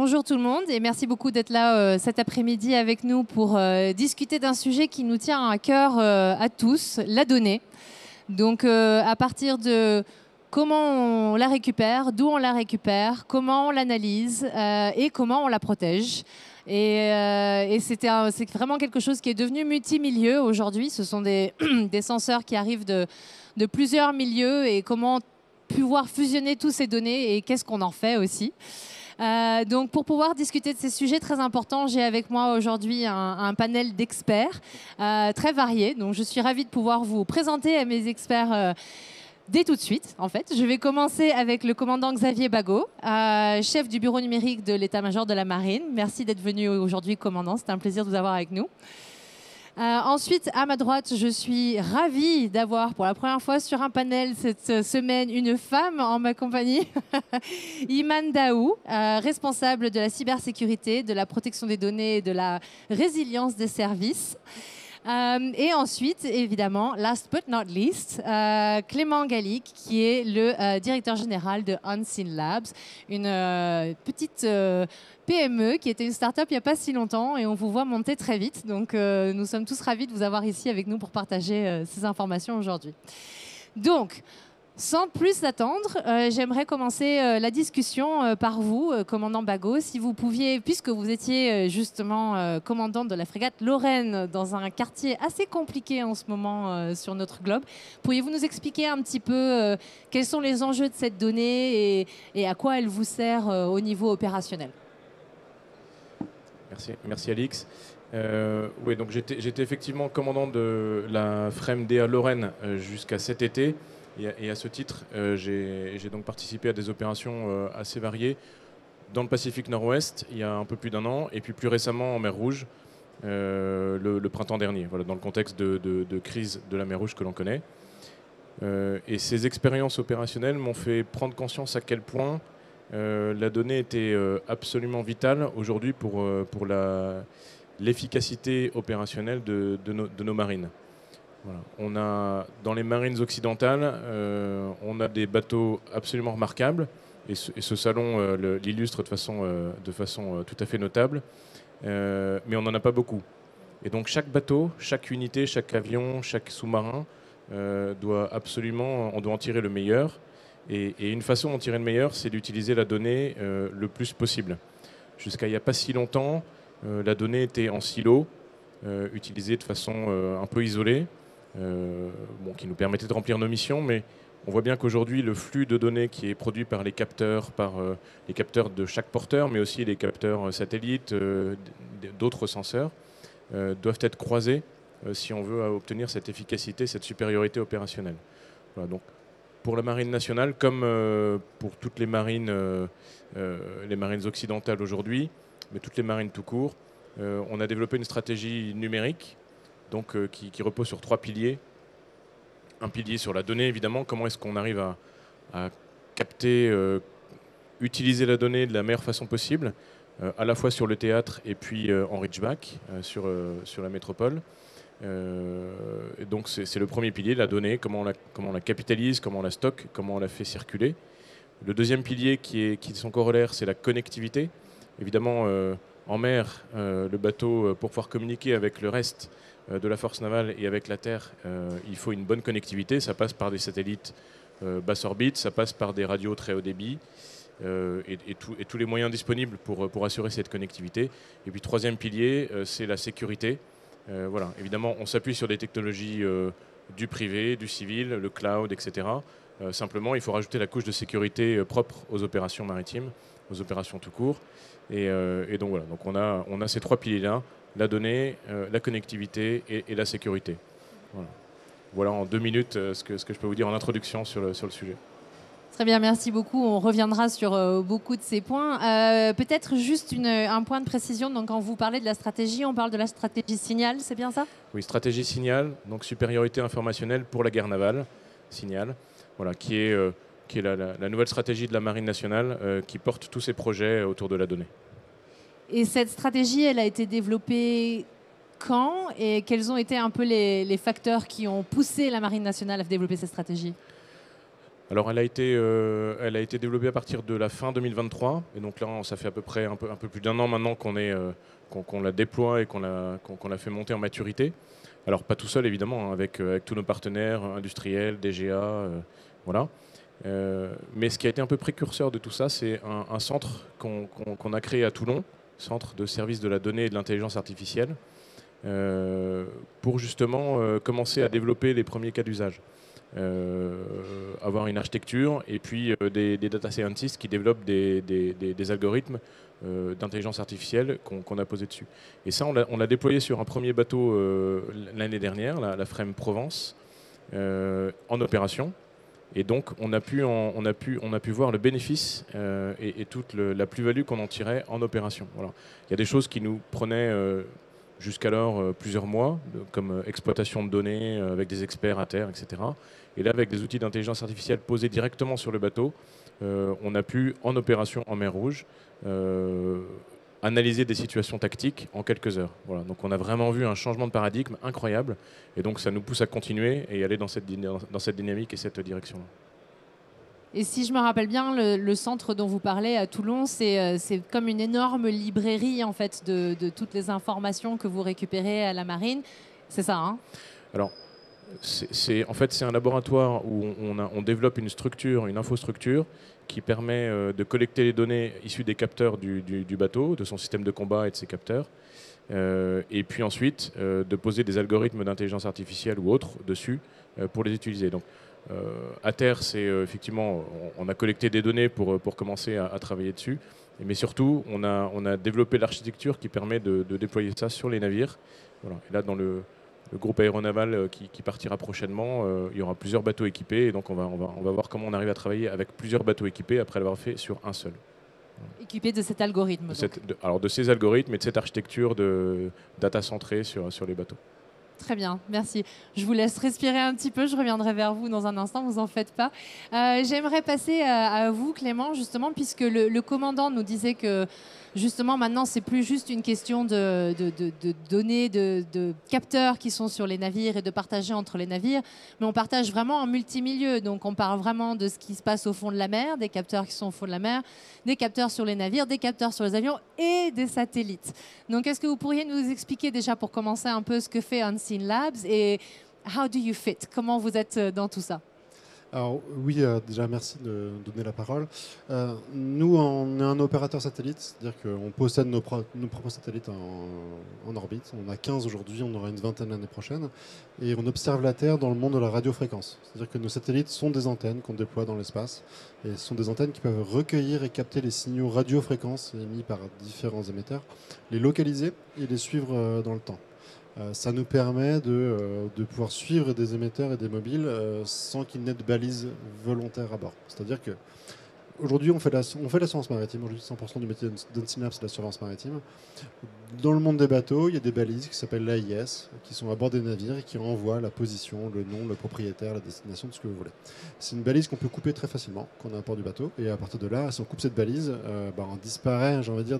Bonjour tout le monde et merci beaucoup d'être là cet après-midi avec nous pour discuter d'un sujet qui nous tient à cœur à tous, la donnée. Donc à partir de comment on la récupère, d'où on la récupère, comment on l'analyse et comment on la protège. Et c'est vraiment quelque chose qui est devenu multimilieu aujourd'hui. Ce sont des senseurs qui arrivent de plusieurs milieux et comment pouvoir fusionner toutes ces données et qu'est-ce qu'on en fait aussi. Donc pour pouvoir discuter de ces sujets très importants, j'ai avec moi aujourd'hui un panel d'experts très variés. Donc je suis ravie de pouvoir vous présenter à mes experts dès tout de suite. En fait, je vais commencer avec le commandant Xavier Bagot, chef du bureau numérique de l'état-major de la Marine. Merci d'être venu aujourd'hui, commandant. C'est un plaisir de vous avoir avec nous. Ensuite, à ma droite, je suis ravie d'avoir pour la première fois sur un panel cette semaine une femme en ma compagnie, Iman Daou, responsable de la cybersécurité, de la protection des données et de la résilience des services. Et ensuite, évidemment, last but not least, Clément Gallic, qui est le directeur général de Unseen Labs, une petite PME qui était une start-up il n'y a pas si longtemps et on vous voit monter très vite. Donc, nous sommes tous ravis de vous avoir ici avec nous pour partager ces informations aujourd'hui. Donc, sans plus attendre, j'aimerais commencer la discussion par vous, commandant Bagot. Si vous pouviez, puisque vous étiez justement commandant de la frégate Lorraine dans un quartier assez compliqué en ce moment sur notre globe, pourriez-vous nous expliquer un petit peu quels sont les enjeux de cette donnée et à quoi elle vous sert au niveau opérationnel? Merci Alix. Oui, donc j'étais effectivement commandant de la FREMDA Lorraine jusqu'à cet été. Et à ce titre, j'ai donc participé à des opérations assez variées dans le Pacifique Nord-Ouest il y a un peu plus d'un an, et puis plus récemment en mer Rouge le printemps dernier, voilà, dans le contexte de crise de la mer Rouge que l'on connaît. Et ces expériences opérationnelles m'ont fait prendre conscience à quel point la donnée était absolument vitale aujourd'hui pour l'efficacité opérationnelle de nos marines. Voilà. On a, dans les marines occidentales, on a des bateaux absolument remarquables, et ce salon l'illustre de façon tout à fait notable, mais on n'en a pas beaucoup. Et donc chaque bateau, chaque unité, chaque avion, chaque sous-marin, on doit en tirer le meilleur. Et une façon d'en tirer le meilleur, c'est d'utiliser la donnée le plus possible. Jusqu'à il n'y a pas si longtemps, la donnée était en silo, utilisée de façon un peu isolée. Qui nous permettait de remplir nos missions, mais on voit bien qu'aujourd'hui, le flux de données qui est produit par les capteurs de chaque porteur, mais aussi les capteurs satellites, d'autres senseurs, doivent être croisés si on veut obtenir cette efficacité, cette supériorité opérationnelle. Voilà, donc, pour la Marine nationale, comme pour toutes les marines occidentales aujourd'hui, mais toutes les marines tout court, on a développé une stratégie numérique donc, qui repose sur 3 piliers. Un pilier sur la donnée, évidemment, comment est-ce qu'on arrive à capter, utiliser la donnée de la meilleure façon possible, à la fois sur le théâtre et puis en reachback, sur la métropole. Donc c'est le premier pilier, la donnée, comment on la capitalise, comment on la stocke, comment on la fait circuler. Le deuxième pilier qui est son corollaire, c'est la connectivité. Évidemment, en mer, le bateau, pour pouvoir communiquer avec le reste de la force navale et avec la Terre, il faut une bonne connectivité. Ça passe par des satellites basse orbite, ça passe par des radios très haut débit et tous les moyens disponibles pour assurer cette connectivité. Et puis troisième pilier, c'est la sécurité. Voilà. Évidemment, on s'appuie sur des technologies du privé, du civil, le cloud, etc. Simplement, il faut rajouter la couche de sécurité propre aux opérations maritimes, aux opérations tout court. Et donc voilà, donc on a ces 3 piliers-là, la donnée, la connectivité et la sécurité. Voilà en 2 minutes ce que je peux vous dire en introduction sur le sujet. Très bien, merci beaucoup. On reviendra sur beaucoup de ces points. Peut-être juste un point de précision. Donc, quand vous parlez de la stratégie, on parle de la stratégie Signal, c'est bien ça? Oui, stratégie Signal, donc supériorité informationnelle pour la guerre navale, Signal, voilà, qui est la nouvelle stratégie de la Marine nationale qui porte tous ces projets autour de la donnée. Et cette stratégie, elle a été développée quand? Et quels ont été un peu les facteurs qui ont poussé la Marine nationale à développer cette stratégie? Alors elle a été développée à partir de la fin 2023, et donc là ça fait à peu près un peu plus d'1 an maintenant qu'on la déploie et qu'on la fait monter en maturité. Alors pas tout seul évidemment, hein, avec tous nos partenaires industriels, DGA, voilà. Mais ce qui a été un peu précurseur de tout ça, c'est un centre qu'on a créé à Toulon, centre de service de la donnée et de l'intelligence artificielle, pour justement commencer à développer les premiers cas d'usage. Avoir une architecture et puis des data scientists qui développent des algorithmes d'intelligence artificielle qu'on a posés dessus. Et ça, on l'a déployé sur un premier bateau l'année dernière, la Frame Provence, en opération. Et donc, on a pu voir le bénéfice et toute la plus-value qu'on en tirait en opération. Voilà. Il y a des choses qui nous prenaient jusqu'alors plusieurs mois, comme exploitation de données avec des experts à terre, etc. Et là, avec des outils d'intelligence artificielle posés directement sur le bateau, on a pu, en opération en mer Rouge, analyser des situations tactiques en quelques heures. Voilà. Donc on a vraiment vu un changement de paradigme incroyable. Et donc ça nous pousse à continuer et aller dans cette dynamique et cette direction-là. Et si je me rappelle bien, le centre dont vous parlez à Toulon, c'est comme une énorme librairie en fait, de toutes les informations que vous récupérez à la marine. C'est ça, hein? Alors, en fait, c'est un laboratoire où on développe une structure, une infrastructure qui permet de collecter les données issues des capteurs du bateau, de son système de combat et de ses capteurs, et puis ensuite de poser des algorithmes d'intelligence artificielle ou autres dessus pour les utiliser. Donc, à terre, c'est effectivement, on a collecté des données pour commencer à travailler dessus, mais surtout, on a développé l'architecture qui permet de déployer ça sur les navires. Voilà. Et là, dans le groupe aéronaval qui partira prochainement, il y aura plusieurs bateaux équipés, et donc on va voir comment on arrive à travailler avec plusieurs bateaux équipés après l'avoir fait sur un seul. Équipé de cet algorithme. Alors de ces algorithmes et de cette architecture de data centrée sur les bateaux. Très bien, merci. Je vous laisse respirer un petit peu, je reviendrai vers vous dans un instant, vous en faites pas. J'aimerais passer à vous, Clément, justement, puisque le commandant nous disait que justement maintenant c'est plus juste une question de données, de capteurs qui sont sur les navires et de partager entre les navires, mais on partage vraiment en multimilieu. Donc on parle vraiment de ce qui se passe au fond de la mer, des capteurs qui sont au fond de la mer, des capteurs sur les navires, des capteurs sur les avions et des satellites. Donc est-ce que vous pourriez nous expliquer déjà pour commencer un peu ce que fait Unseen Labs et how do you fit? Comment vous êtes dans tout ça? Alors oui, déjà merci de donner la parole. Nous, on est un opérateur satellite, c'est-à-dire qu'on possède nos propres satellites en orbite. On a 15 aujourd'hui, on aura une 20aine l'année prochaine. Et on observe la Terre dans le monde de la radiofréquence. C'est-à-dire que nos satellites sont des antennes qu'on déploie dans l'espace. Et ce sont des antennes qui peuvent recueillir et capter les signaux radiofréquences émis par différents émetteurs, les localiser et les suivre dans le temps. Ça nous permet de pouvoir suivre des émetteurs et des mobiles sans qu'il n'ait de balises volontaires à bord. C'est-à-dire qu'aujourd'hui, on fait l'assurance maritime. Aujourd'hui, 100% du métier d'Unseen Labs, c'est l'assurance maritime. Dans le monde des bateaux, il y a des balises qui s'appellent l'AIS, qui sont à bord des navires et qui renvoient la position, le nom, le propriétaire, la destination, tout ce que vous voulez. C'est une balise qu'on peut couper très facilement quand on est à bord du bateau. Et à partir de là, si on coupe cette balise, on disparaît, j'ai envie de dire,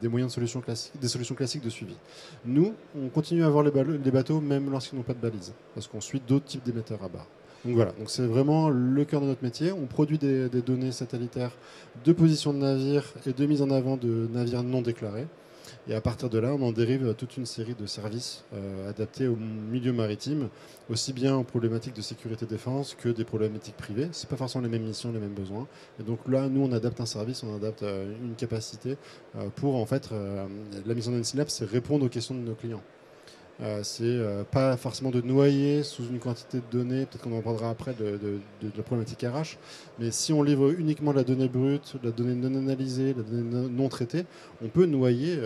des moyens de solutions classiques, des solutions classiques de suivi. Nous, on continue à avoir les bateaux même lorsqu'ils n'ont pas de balise, parce qu'on suit d'autres types d'émetteurs à bord. Donc voilà, donc c'est vraiment le cœur de notre métier. On produit des données satellitaires de position de navires et de mise en avant de navires non déclarés. Et à partir de là, on en dérive toute une série de services adaptés au milieu maritime, aussi bien aux problématiques de sécurité-défense que des problématiques privées. Ce n'est pas forcément les mêmes missions, les mêmes besoins. Et donc là, nous, on adapte un service, on adapte une capacité pour, en fait, la mission d'Unseen Labs, c'est répondre aux questions de nos clients. C'est pas forcément de noyer sous une quantité de données, peut-être qu'on en parlera après de la problématique RH, mais si on livre uniquement la donnée brute, la donnée non analysée, la donnée non traitée, on peut noyer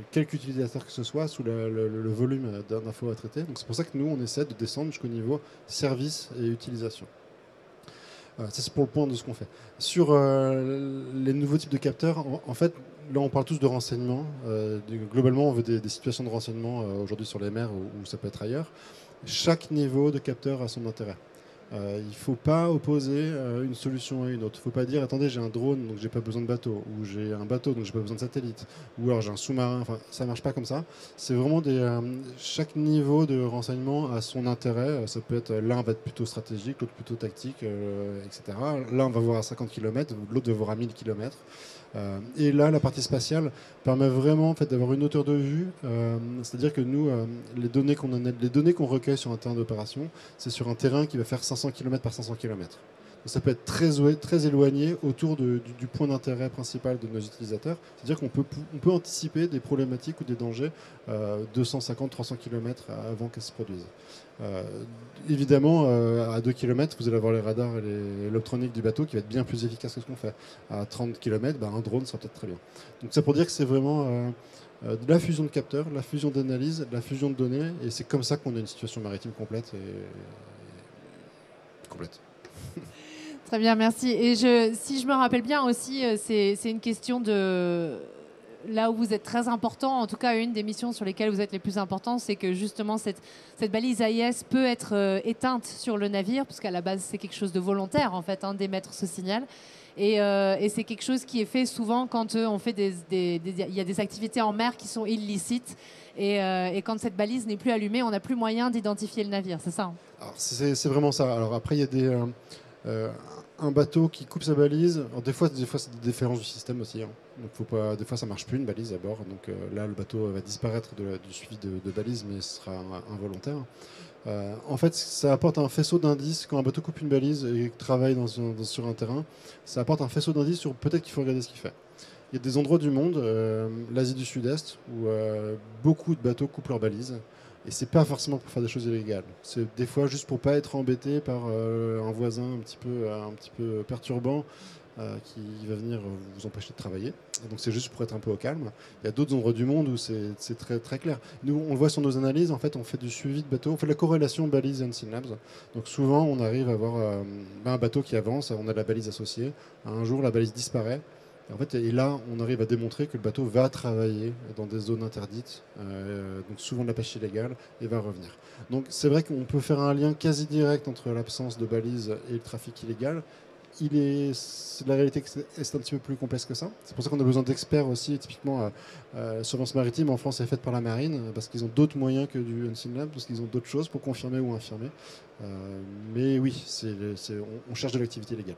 quelque utilisateur que ce soit sous le volume d'infos à traiter. Donc c'est pour ça que nous, on essaie de descendre jusqu'au niveau service et utilisation. Ça, c'est pour le point de ce qu'on fait. Sur les nouveaux types de capteurs, en fait, là, on parle tous de renseignement. Globalement, on veut des situations de renseignement aujourd'hui sur les mers ou ça peut être ailleurs. Chaque niveau de capteur a son intérêt. Il ne faut pas opposer une solution à une autre. Il ne faut pas dire attendez, j'ai un drone donc j'ai pas besoin de bateau, ou j'ai un bateau donc j'ai pas besoin de satellite, ou alors j'ai un sous-marin. Enfin, ça marche pas comme ça. C'est vraiment chaque niveau de renseignement a son intérêt. Ça peut être l'un va être plutôt stratégique, l'autre plutôt tactique, etc. L'un va voir à 50 km, l'autre va voir à 1000 km. Et là, la partie spatiale permet vraiment en fait, d'avoir une hauteur de vue. C'est-à-dire que nous, les données qu'on recueille sur un terrain d'opération, c'est sur un terrain qui va faire 500 km par 500 km. Donc, ça peut être très éloigné autour du point d'intérêt principal de nos utilisateurs. C'est-à-dire qu'on peut anticiper des problématiques ou des dangers 250-300 km avant qu'elles se produisent. Évidemment, à 2 km, vous allez avoir les radars et l'électronique du bateau qui va être bien plus efficace que ce qu'on fait. À 30 km, un drone sera peut-être très bien. Donc ça pour dire que c'est vraiment de la fusion de capteurs, de la fusion d'analyse, de la fusion de données, et c'est comme ça qu'on a une situation maritime complète. Complète. Très bien, merci. Et si je me rappelle bien aussi, c'est une question de... Là où vous êtes très important, en tout cas une des missions sur lesquelles vous êtes les plus importants, c'est que justement cette balise AIS peut être éteinte sur le navire, parce qu'à la base c'est quelque chose de volontaire en fait, d'émettre ce signal. Et c'est quelque chose qui est fait souvent quand on fait il y a des activités en mer qui sont illicites. Et quand cette balise n'est plus allumée, on n'a plus moyen d'identifier le navire, c'est ça? Alors, c'est vraiment ça. Alors après, il y a un bateau qui coupe sa balise. Alors, des fois c'est des différences du système aussi. Donc, faut pas, des fois, ça marche plus une balise à bord. Donc là, le bateau va disparaître du suivi de balise, mais ce sera involontaire. En fait, ça apporte un faisceau d'indices quand un bateau coupe une balise et travaille sur un terrain. Ça apporte un faisceau d'indices sur peut-être qu'il faut regarder ce qu'il fait. Il y a des endroits du monde, l'Asie du Sud-Est, où beaucoup de bateaux coupent leurs balises. Et c'est pas forcément pour faire des choses illégales. C'est des fois juste pour pas être embêté par un voisin un petit peu perturbant qui va venir vous empêcher de travailler. Et donc c'est juste pour être un peu au calme. Il y a d'autres endroits du monde où c'est très, très clair. Nous, on le voit sur nos analyses, en fait, on fait du suivi de bateaux, on fait de la corrélation balise Unseen Labs. Donc souvent, on arrive à avoir un bateau qui avance, on a la balise associée. Un jour, la balise disparaît. En fait, et là, on arrive à démontrer que le bateau va travailler dans des zones interdites, donc souvent de la pêche illégale, et va revenir. Donc c'est vrai qu'on peut faire un lien quasi direct entre l'absence de balises et le trafic illégal. La réalité est un petit peu plus complexe que ça. C'est pour ça qu'on a besoin d'experts aussi. Typiquement, surveillance maritime en France est faite par la marine, parce qu'ils ont d'autres moyens que du Unseen Lab, parce qu'ils ont d'autres choses pour confirmer ou infirmer. Mais oui, on cherche de l'activité légale.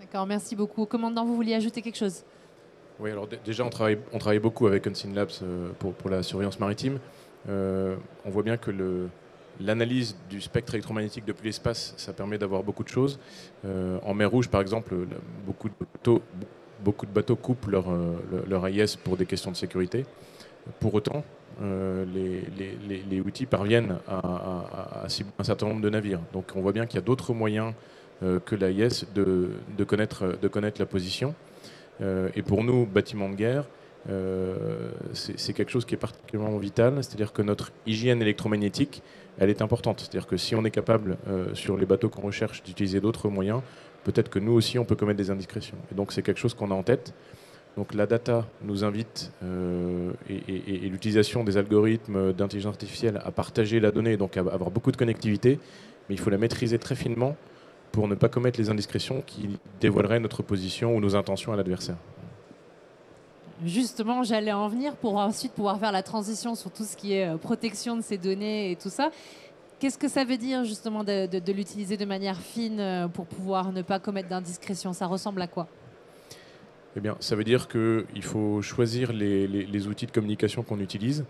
D'accord, merci beaucoup. Commandant, vous vouliez ajouter quelque chose? Oui, alors déjà, on travaille beaucoup avec Unseen Labs pour la surveillance maritime. On voit bien que l'analyse du spectre électromagnétique depuis l'espace, ça permet d'avoir beaucoup de choses. En mer Rouge, par exemple, beaucoup de bateaux coupent leur AIS pour des questions de sécurité. Pour autant, les outils parviennent à cibler un certain nombre de navires. Donc on voit bien qu'il y a d'autres moyens que l'AIS de connaître la position. Et pour nous, bâtiments de guerre, c'est quelque chose qui est particulièrement vital. C'est-à-dire que notre hygiène électromagnétique, elle est importante. C'est-à-dire que si on est capable, sur les bateaux qu'on recherche, d'utiliser d'autres moyens, peut-être que nous aussi, on peut commettre des indiscrétions. Et donc c'est quelque chose qu'on a en tête. Donc la data nous invite, et l'utilisation des algorithmes d'intelligence artificielle, à partager la donnée, donc à avoir beaucoup de connectivité, mais il faut la maîtriser très finement pour ne pas commettre les indiscrétions qui dévoileraient notre position ou nos intentions à l'adversaire. Justement, j'allais en venir pour ensuite pouvoir faire la transition sur tout ce qui est protection de ces données et tout ça. Qu'est-ce que ça veut dire justement de l'utiliser de manière fine pour pouvoir ne pas commettre d'indiscrétion? Ça ressemble à quoi? Eh bien, ça veut dire qu'il faut choisir les outils de communication qu'on utilise.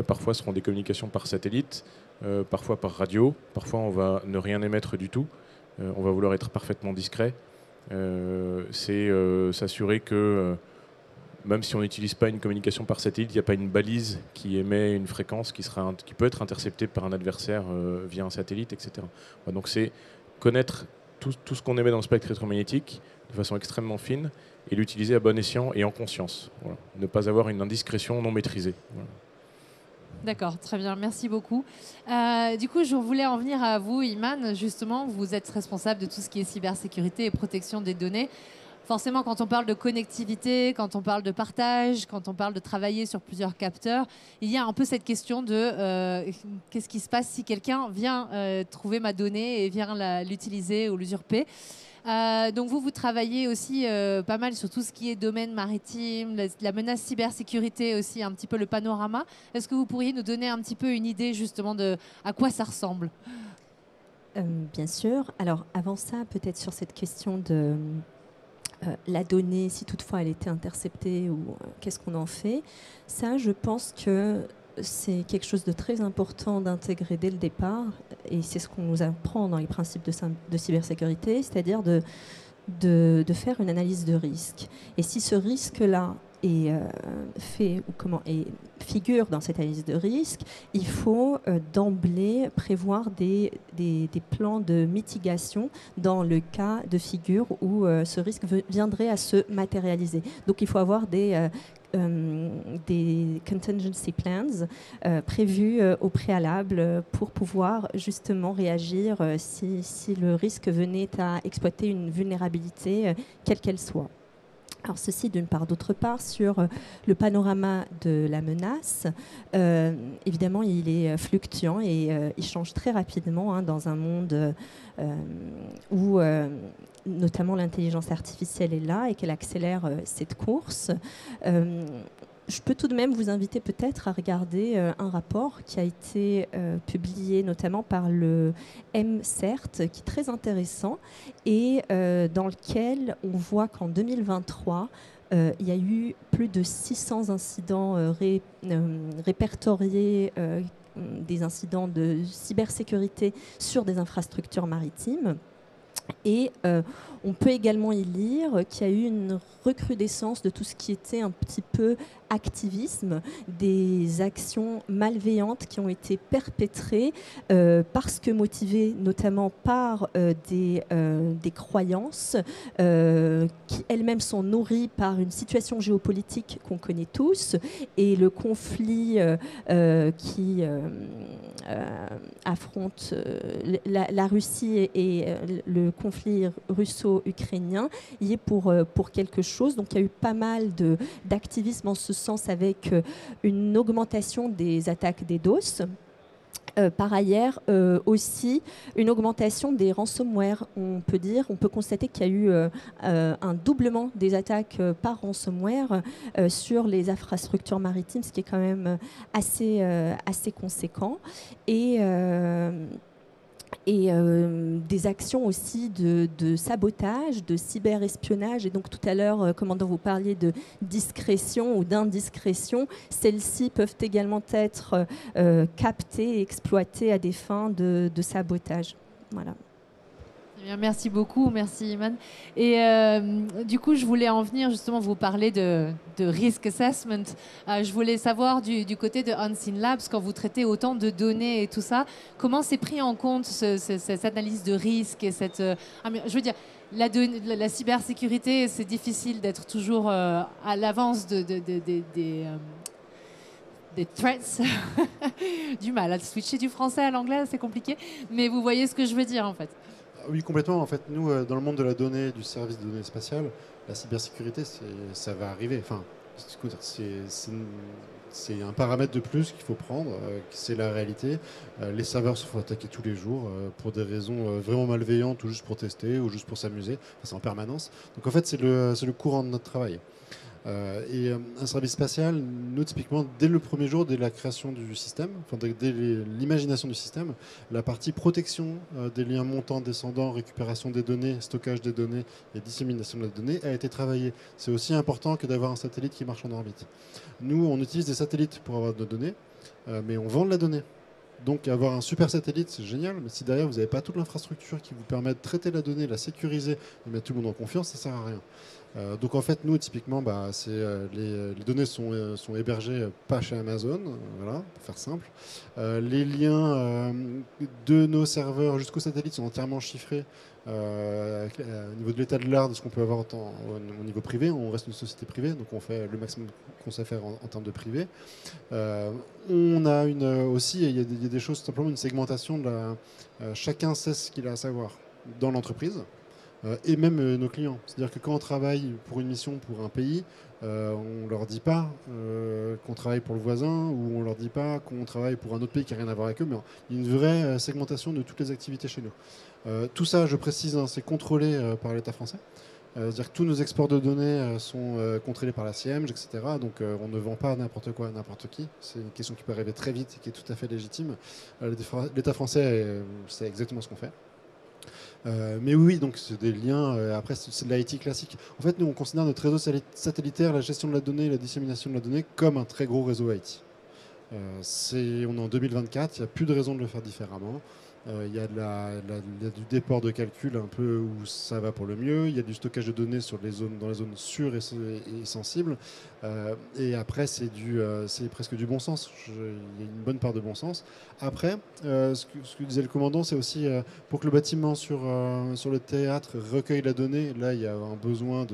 Parfois, ce seront des communications par satellite, parfois par radio. Parfois, on va ne rien émettre du tout. On va vouloir être parfaitement discret. C'est s'assurer que même si on n'utilise pas une communication par satellite, il n'y a pas une balise qui émet une fréquence qui peut être interceptée par un adversaire via un satellite, etc. Donc c'est connaître tout ce qu'on émet dans le spectre électromagnétique de façon extrêmement fine et l'utiliser à bon escient et en conscience. Voilà. Ne pas avoir une indiscrétion non maîtrisée. Voilà. D'accord, très bien, merci beaucoup. Du coup, je voulais en venir à vous, Iman. Justement, vous êtes responsable de tout ce qui est cybersécurité et protection des données. forcément, quand on parle de connectivité, quand on parle de partage, quand on parle de travailler sur plusieurs capteurs, il y a un peu cette question de qu'est-ce qui se passe si quelqu'un vient trouver ma donnée et vient l'utiliser ou l'usurper. Donc vous travaillez aussi pas mal sur tout ce qui est domaine maritime, la menace cybersécurité aussi, un petit peu le panorama. Est-ce que vous pourriez nous donner un petit peu une idée justement de à quoi ça ressemble? Bien sûr. Alors avant ça, peut-être sur cette question de la donnée, si toutefois elle était interceptée ou qu'est-ce qu'on en fait, ça je pense que c'est quelque chose de très important d'intégrer dès le départ, et c'est ce qu'on nous apprend dans les principes de cybersécurité, c'est-à-dire de faire une analyse de risque. Et si ce risque-là est figure dans cette analyse de risque, il faut d'emblée prévoir des plans de mitigation dans le cas de figure où ce risque viendrait à se matérialiser. Donc il faut avoir des contingency plans prévus au préalable pour pouvoir justement réagir si le risque venait à exploiter une vulnérabilité, quelle qu'elle soit. Alors ceci d'une part. D'autre part, sur le panorama de la menace, évidemment, il est fluctuant et il change très rapidement dans un monde où notamment l'intelligence artificielle est là et qu'elle accélère cette course. Je peux tout de même vous inviter peut-être à regarder un rapport qui a été publié notamment par le MCERT, qui est très intéressant et dans lequel on voit qu'en 2023, il y a eu plus de 600 incidents répertoriés, des incidents de cybersécurité sur des infrastructures maritimes. Et on peut également y lire qu'il y a eu une recrudescence de tout ce qui était un petit peu activisme, des actions malveillantes qui ont été perpétrées parce que motivées notamment par des croyances qui elles-mêmes sont nourries par une situation géopolitique qu'on connaît tous et le conflit qui affronte la Russie et le conflit russo-ukrainien y est pour quelque chose. Donc il y a eu pas mal d'activisme en ce sens avec une augmentation des attaques DDoS. Par ailleurs, aussi une augmentation des ransomware. On peut constater qu'il y a eu un doublement des attaques par ransomware sur les infrastructures maritimes, ce qui est quand même assez conséquent. Et des actions aussi de sabotage, de cyberespionnage. Et donc tout à l'heure, commandant, vous parliez de discrétion ou d'indiscrétion. Celles-ci peuvent également être captées et exploitées à des fins de sabotage. Voilà. Merci beaucoup, merci Iman. Et du coup, je voulais en venir justement, vous parler de risk assessment. Je voulais savoir du côté de Unseen Labs, quand vous traitez autant de données et tout ça, comment c'est pris en compte cette analyse de risque et cette... je veux dire, la cybersécurité, c'est difficile d'être toujours à l'avance des threats. Du mal à switcher du français à l'anglais, c'est compliqué. Mais vous voyez ce que je veux dire en fait. Oui, complètement. En fait, nous, dans le monde de la donnée, du service de données spatiales, la cybersécurité, ça va arriver. Enfin, c'est un paramètre de plus qu'il faut prendre, c'est la réalité. Les serveurs se font attaquer tous les jours pour des raisons vraiment malveillantes ou juste pour tester ou juste pour s'amuser. Enfin, c'est en permanence. Donc en fait, c'est le courant de notre travail. Et un service spatial, nous typiquement, dès le premier jour, dès la création du système, enfin, dès l'imagination du système, la partie protection des liens montants, descendants, récupération des données, stockage des données et dissémination des données a été travaillée. C'est aussi important que d'avoir un satellite qui marche en orbite. Nous, on utilise des satellites pour avoir de nos données, mais on vend de la donnée. Donc avoir un super satellite, c'est génial, mais si derrière vous n'avez pas toute l'infrastructure qui vous permet de traiter la donnée, la sécuriser et mettre tout le monde en confiance, ça ne sert à rien. Donc en fait, nous, typiquement, les données sont hébergées pas chez Amazon, voilà, pour faire simple. Les liens de nos serveurs jusqu'au satellite sont entièrement chiffrés. Au niveau de l'état de l'art, de ce qu'on peut avoir au niveau privé, on reste une société privée, donc on fait le maximum qu'on sait faire en termes de privé. On a aussi, il y a des choses, simplement une segmentation chacun sait ce qu'il a à savoir dans l'entreprise. et même nos clients. C'est-à-dire que quand on travaille pour une mission pour un pays, on ne leur dit pas qu'on travaille pour le voisin ou on ne leur dit pas qu'on travaille pour un autre pays qui n'a rien à voir avec eux, mais il y a une vraie segmentation de toutes les activités chez nous. Tout ça, je précise, hein, c'est contrôlé par l'État français. C'est-à-dire que tous nos exports de données sont contrôlés par la CIEMG, etc. Donc on ne vend pas n'importe quoi à n'importe qui. C'est une question qui peut arriver très vite et qui est tout à fait légitime. L'État français, c'est exactement ce qu'on fait. Mais oui, donc c'est des liens. Après, c'est de l'IT classique. En fait, nous, on considère notre réseau satellitaire, la gestion de la donnée, la dissémination de la donnée, comme un très gros réseau IT. On est en 2024, il n'y a plus de raison de le faire différemment. Il y a du déport de calcul un peu où ça va pour le mieux. Il y a du stockage de données dans les zones sûres et sensibles. Et après, c'est presque du bon sens. Il y a une bonne part de bon sens. Après, ce que disait le commandant, c'est aussi pour que le bâtiment sur le théâtre recueille la donnée. Là, il y a un besoin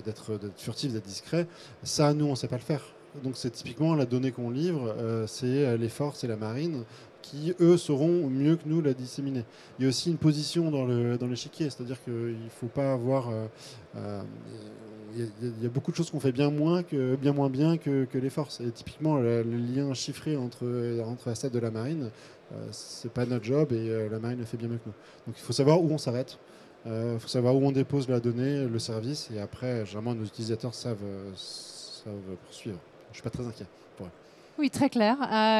d'être furtif, d'être discret. Ça, nous, on ne sait pas le faire. Donc c'est typiquement la donnée qu'on livre, c'est les forces et la marine qui, eux, sauront mieux que nous la disséminer. Il y a aussi une position dans l'échiquier, c'est-à-dire qu'il ne faut pas avoir... il y a beaucoup de choses qu'on fait bien moins bien que les forces. Et typiquement, le lien chiffré entre la SAT de la marine, c'est pas notre job et la marine le fait bien mieux que nous. Donc il faut savoir où on s'arrête. Il faut savoir où on dépose la donnée, le service, et après, généralement, nos utilisateurs savent poursuivre. Je ne suis pas très inquiet pour eux. Oui, très clair.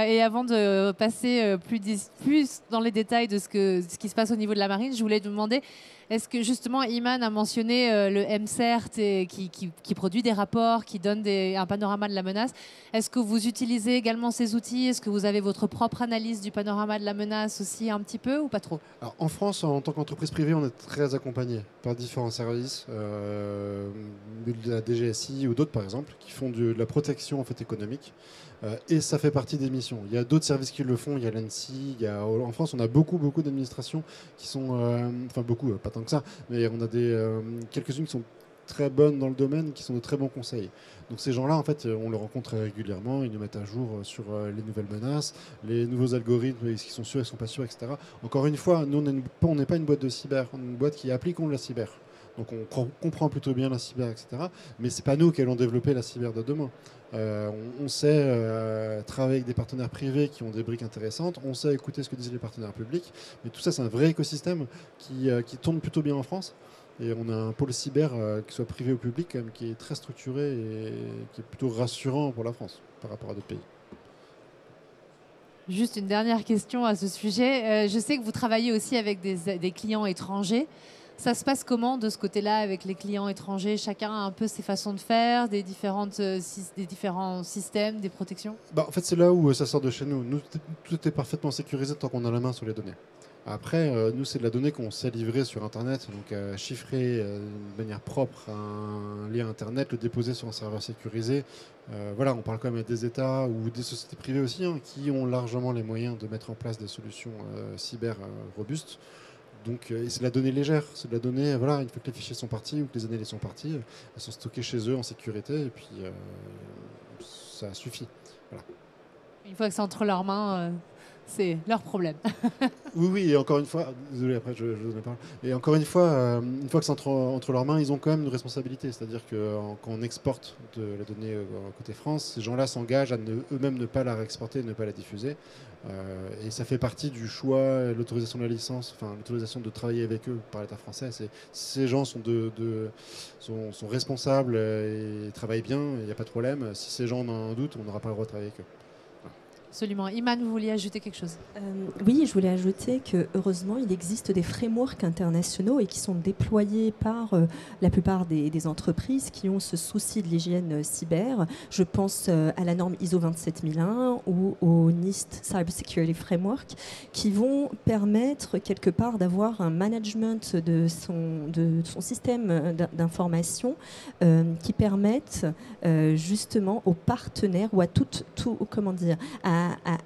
Et avant de passer plus dans les détails de ce qui se passe au niveau de la marine, je voulais te demander, est-ce que justement Iman a mentionné le MCERT qui produit des rapports, qui donne un panorama de la menace. Est-ce que vous utilisez également ces outils? Est-ce que vous avez votre propre analyse du panorama de la menace aussi un petit peu ou pas trop? Alors, en France, en tant qu'entreprise privée, on est très accompagné par différents services, de la DGSI ou d'autres par exemple, qui font de la protection en fait, économique. Et ça fait partie des missions. Il y a d'autres services qui le font. Il y a l'ANSSI. En France, on a beaucoup d'administrations qui sont... enfin, beaucoup, pas tant que ça. Mais on a quelques-unes qui sont très bonnes dans le domaine, qui sont de très bons conseils. Donc ces gens-là, en fait, on les rencontre très régulièrement. Ils nous mettent à jour sur les nouvelles menaces, les nouveaux algorithmes, est-ce qu'ils sont sûrs, ils ne sont pas sûrs, etc. Encore une fois, nous, on n'est pas une boîte de cyber. On est une boîte qui applique la cyber. Donc on comprend plutôt bien la cyber, etc. Mais ce n'est pas nous qui allons développer la cyber de demain. On sait travailler avec des partenaires privés qui ont des briques intéressantes. On sait écouter ce que disent les partenaires publics. Mais tout ça, c'est un vrai écosystème qui tourne plutôt bien en France. Et on a un pôle cyber, qu'il soit privé ou public, quand même, qui est très structuré et qui est plutôt rassurant pour la France par rapport à d'autres pays. Juste une dernière question à ce sujet. Je sais que vous travaillez aussi avec des clients étrangers. Ça se passe comment de ce côté-là avec les clients étrangers? Chacun a un peu ses façons de faire, des différents systèmes, des protections? En fait, c'est là où ça sort de chez nous. Nous, tout est parfaitement sécurisé tant qu'on a la main sur les données. Après, nous, c'est de la donnée qu'on sait livrer sur Internet, donc chiffrer de manière propre un lien Internet, le déposer sur un serveur sécurisé. Voilà, on parle quand même des États ou des sociétés privées aussi, hein, qui ont largement les moyens de mettre en place des solutions cyber robustes. Donc, c'est de la donnée légère, c'est de la donnée, voilà, une fois que les fichiers sont partis ou que les analyses sont parties, elles sont stockées chez eux en sécurité et puis ça suffit. Voilà. Une fois que c'est entre leurs mains, c'est leur problème. Oui, et encore une fois, désolé, après je vous en parle. Et encore une fois que c'est entre leurs mains, ils ont quand même une responsabilité. C'est-à-dire que quand on exporte de la donnée côté France, ces gens-là s'engagent à eux-mêmes ne pas la réexporter, ne pas la diffuser. Et ça fait partie du choix, l'autorisation de la licence, enfin l'autorisation de travailler avec eux par l'État français. Ces gens sont responsables et travaillent bien, il n'y a pas de problème. Si ces gens ont un doute, on n'aura pas le droit de travailler avec eux. Absolument. Iman, vous vouliez ajouter quelque chose? Oui, je voulais ajouter que heureusement, il existe des frameworks internationaux et qui sont déployés par la plupart des entreprises qui ont ce souci de l'hygiène cyber. Je pense à la norme ISO 27001 ou au NIST Cyber Security Framework qui vont permettre quelque part d'avoir un management de son système d'information qui permettent justement aux partenaires ou à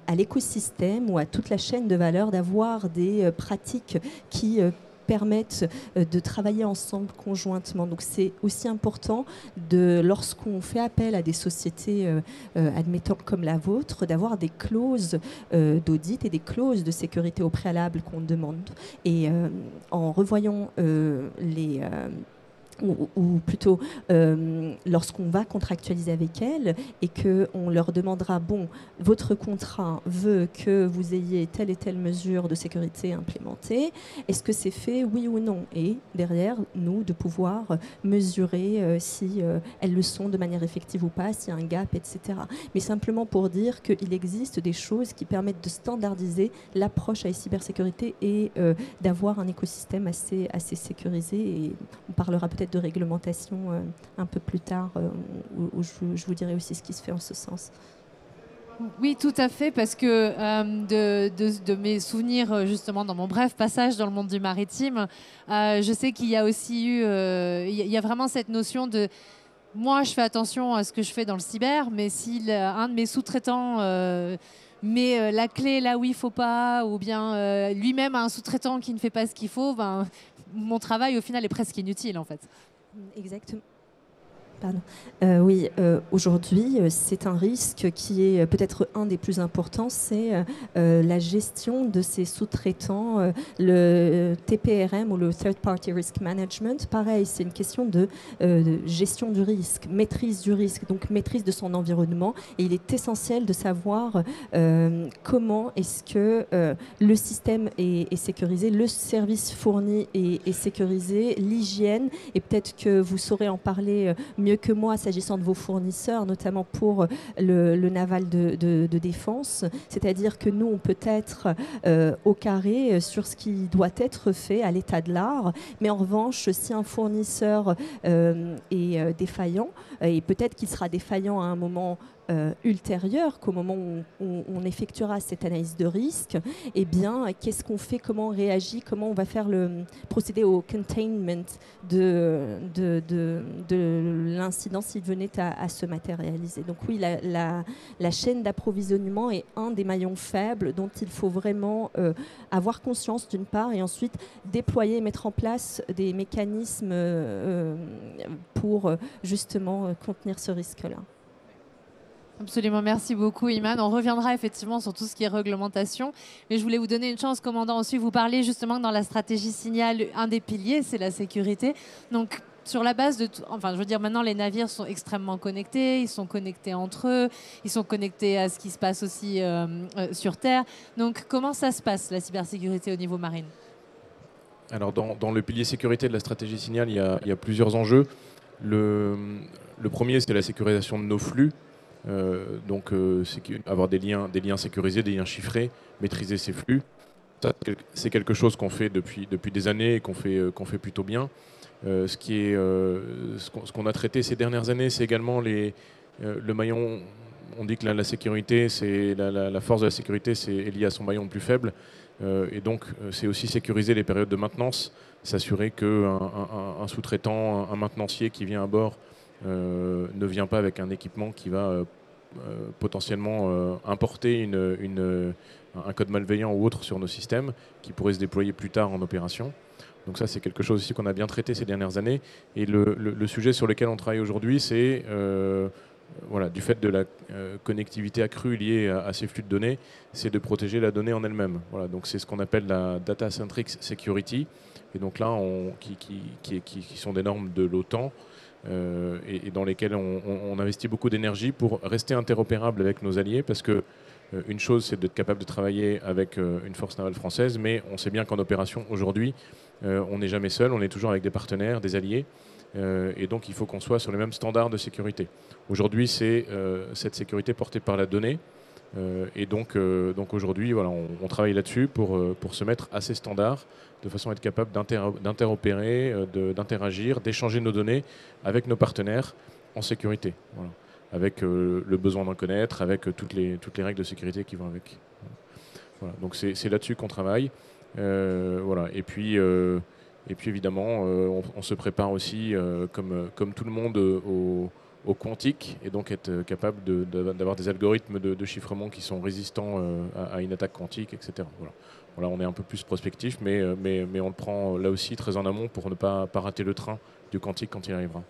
à l'écosystème ou à toute la chaîne de valeur d'avoir des pratiques qui permettent de travailler ensemble conjointement. Donc c'est aussi important lorsqu'on fait appel à des sociétés, admettons comme la vôtre, d'avoir des clauses d'audit et des clauses de sécurité au préalable qu'on demande. Et en revoyant ou plutôt lorsqu'on va contractualiser avec elles et qu'on leur demandera, bon, votre contrat veut que vous ayez telle et telle mesure de sécurité implémentée, est-ce que c'est fait, oui ou non? Et derrière, nous, de pouvoir mesurer si elles le sont de manière effective ou pas, s'il y a un gap, etc. Mais simplement pour dire qu'il existe des choses qui permettent de standardiser l'approche à la cybersécurité et d'avoir un écosystème assez sécurisé. Et on parlera peut-être de réglementation un peu plus tard, où je vous dirai aussi ce qui se fait en ce sens. Oui, tout à fait, parce que de mes souvenirs, justement, dans mon bref passage dans le monde du maritime, je sais qu'il y a aussi eu, il y a vraiment cette notion de... Moi, je fais attention à ce que je fais dans le cyber, mais si un de mes sous-traitants met la clé là où il ne faut pas, ou bien lui-même a un sous-traitant qui ne fait pas ce qu'il faut, ben, mon travail, au final, est presque inutile, en fait. Exactement. Pardon. Oui, aujourd'hui, c'est un risque qui est peut-être un des plus importants, c'est la gestion de ces sous-traitants, le TPRM ou le Third Party Risk Management. Pareil, c'est une question de gestion du risque, maîtrise du risque, donc maîtrise de son environnement. Et il est essentiel de savoir comment est-ce que le système est sécurisé, le service fourni est sécurisé, l'hygiène, et peut-être que vous saurez en parler mieux que moi s'agissant de vos fournisseurs, notamment pour le naval de défense. C'est-à-dire que nous, on peut être au carré sur ce qui doit être fait à l'état de l'art, mais en revanche, si un fournisseur est défaillant, et peut-être qu'il sera défaillant à un moment ultérieur, qu'au moment où on effectuera cette analyse de risque, eh bien, qu'est-ce qu'on fait, comment on réagit, comment on va faire procéder au containment de l'incident s'il venait à se matérialiser. Donc oui, la chaîne d'approvisionnement est un des maillons faibles dont il faut vraiment avoir conscience d'une part, et ensuite déployer et mettre en place des mécanismes pour justement contenir ce risque-là. Absolument, merci beaucoup Iman. On reviendra effectivement sur tout ce qui est réglementation. Mais je voulais vous donner une chance, commandant. Ensuite, vous parlez justement que dans la stratégie signal, un des piliers, c'est la sécurité. Donc, sur la base de tout, enfin, je veux dire, maintenant, les navires sont extrêmement connectés. Ils sont connectés entre eux. Ils sont connectés à ce qui se passe aussi sur Terre. Donc, comment ça se passe, la cybersécurité au niveau marine? Alors, dans le pilier sécurité de la stratégie signal, il y a plusieurs enjeux. Le premier, c'est la sécurisation de nos flux. Donc avoir des liens sécurisés, des liens chiffrés, maîtriser ces flux. Ça, c'est quelque chose qu'on fait depuis des années et qu'on fait plutôt bien. Ce qu'on a traité ces dernières années, c'est également le maillon. On dit que la sécurité, c'est la force de la sécurité, est liée à son maillon le plus faible. Et donc, c'est aussi sécuriser les périodes de maintenance, s'assurer qu'un sous-traitant, un maintenancier qui vient à bord ne vient pas avec un équipement qui va potentiellement importer un code malveillant ou autre sur nos systèmes qui pourrait se déployer plus tard en opération. Donc ça, c'est quelque chose aussi qu'on a bien traité ces dernières années. Et le sujet sur lequel on travaille aujourd'hui, c'est du fait de la connectivité accrue liée à ces flux de données, c'est de protéger la donnée en elle-même. Voilà, donc c'est ce qu'on appelle la Data-Centric Security. Et donc là, qui sont des normes de l'OTAN, et dans lesquelles on investit beaucoup d'énergie pour rester interopérable avec nos alliés, parce que une chose, c'est d'être capable de travailler avec une force navale française, mais on sait bien qu'en opération, aujourd'hui, on n'est jamais seul, on est toujours avec des partenaires, des alliés, et donc il faut qu'on soit sur les mêmes standards de sécurité. Aujourd'hui, c'est cette sécurité portée par la donnée, et donc aujourd'hui, voilà, on travaille là-dessus pour se mettre à ces standards, de façon à être capable d'interopérer, d'interagir, d'échanger nos données avec nos partenaires en sécurité. Voilà. Avec le besoin d'en connaître, avec toutes les règles de sécurité qui vont avec. Voilà. Donc c'est là-dessus qu'on travaille. Voilà. Et puis évidemment, on se prépare aussi, comme tout le monde, au quantique et donc être capable d'avoir des algorithmes de chiffrement qui sont résistants à une attaque quantique, etc. Voilà, on est un peu plus prospectif, mais on le prend là aussi très en amont pour ne pas rater le train du quantique quand il arrivera.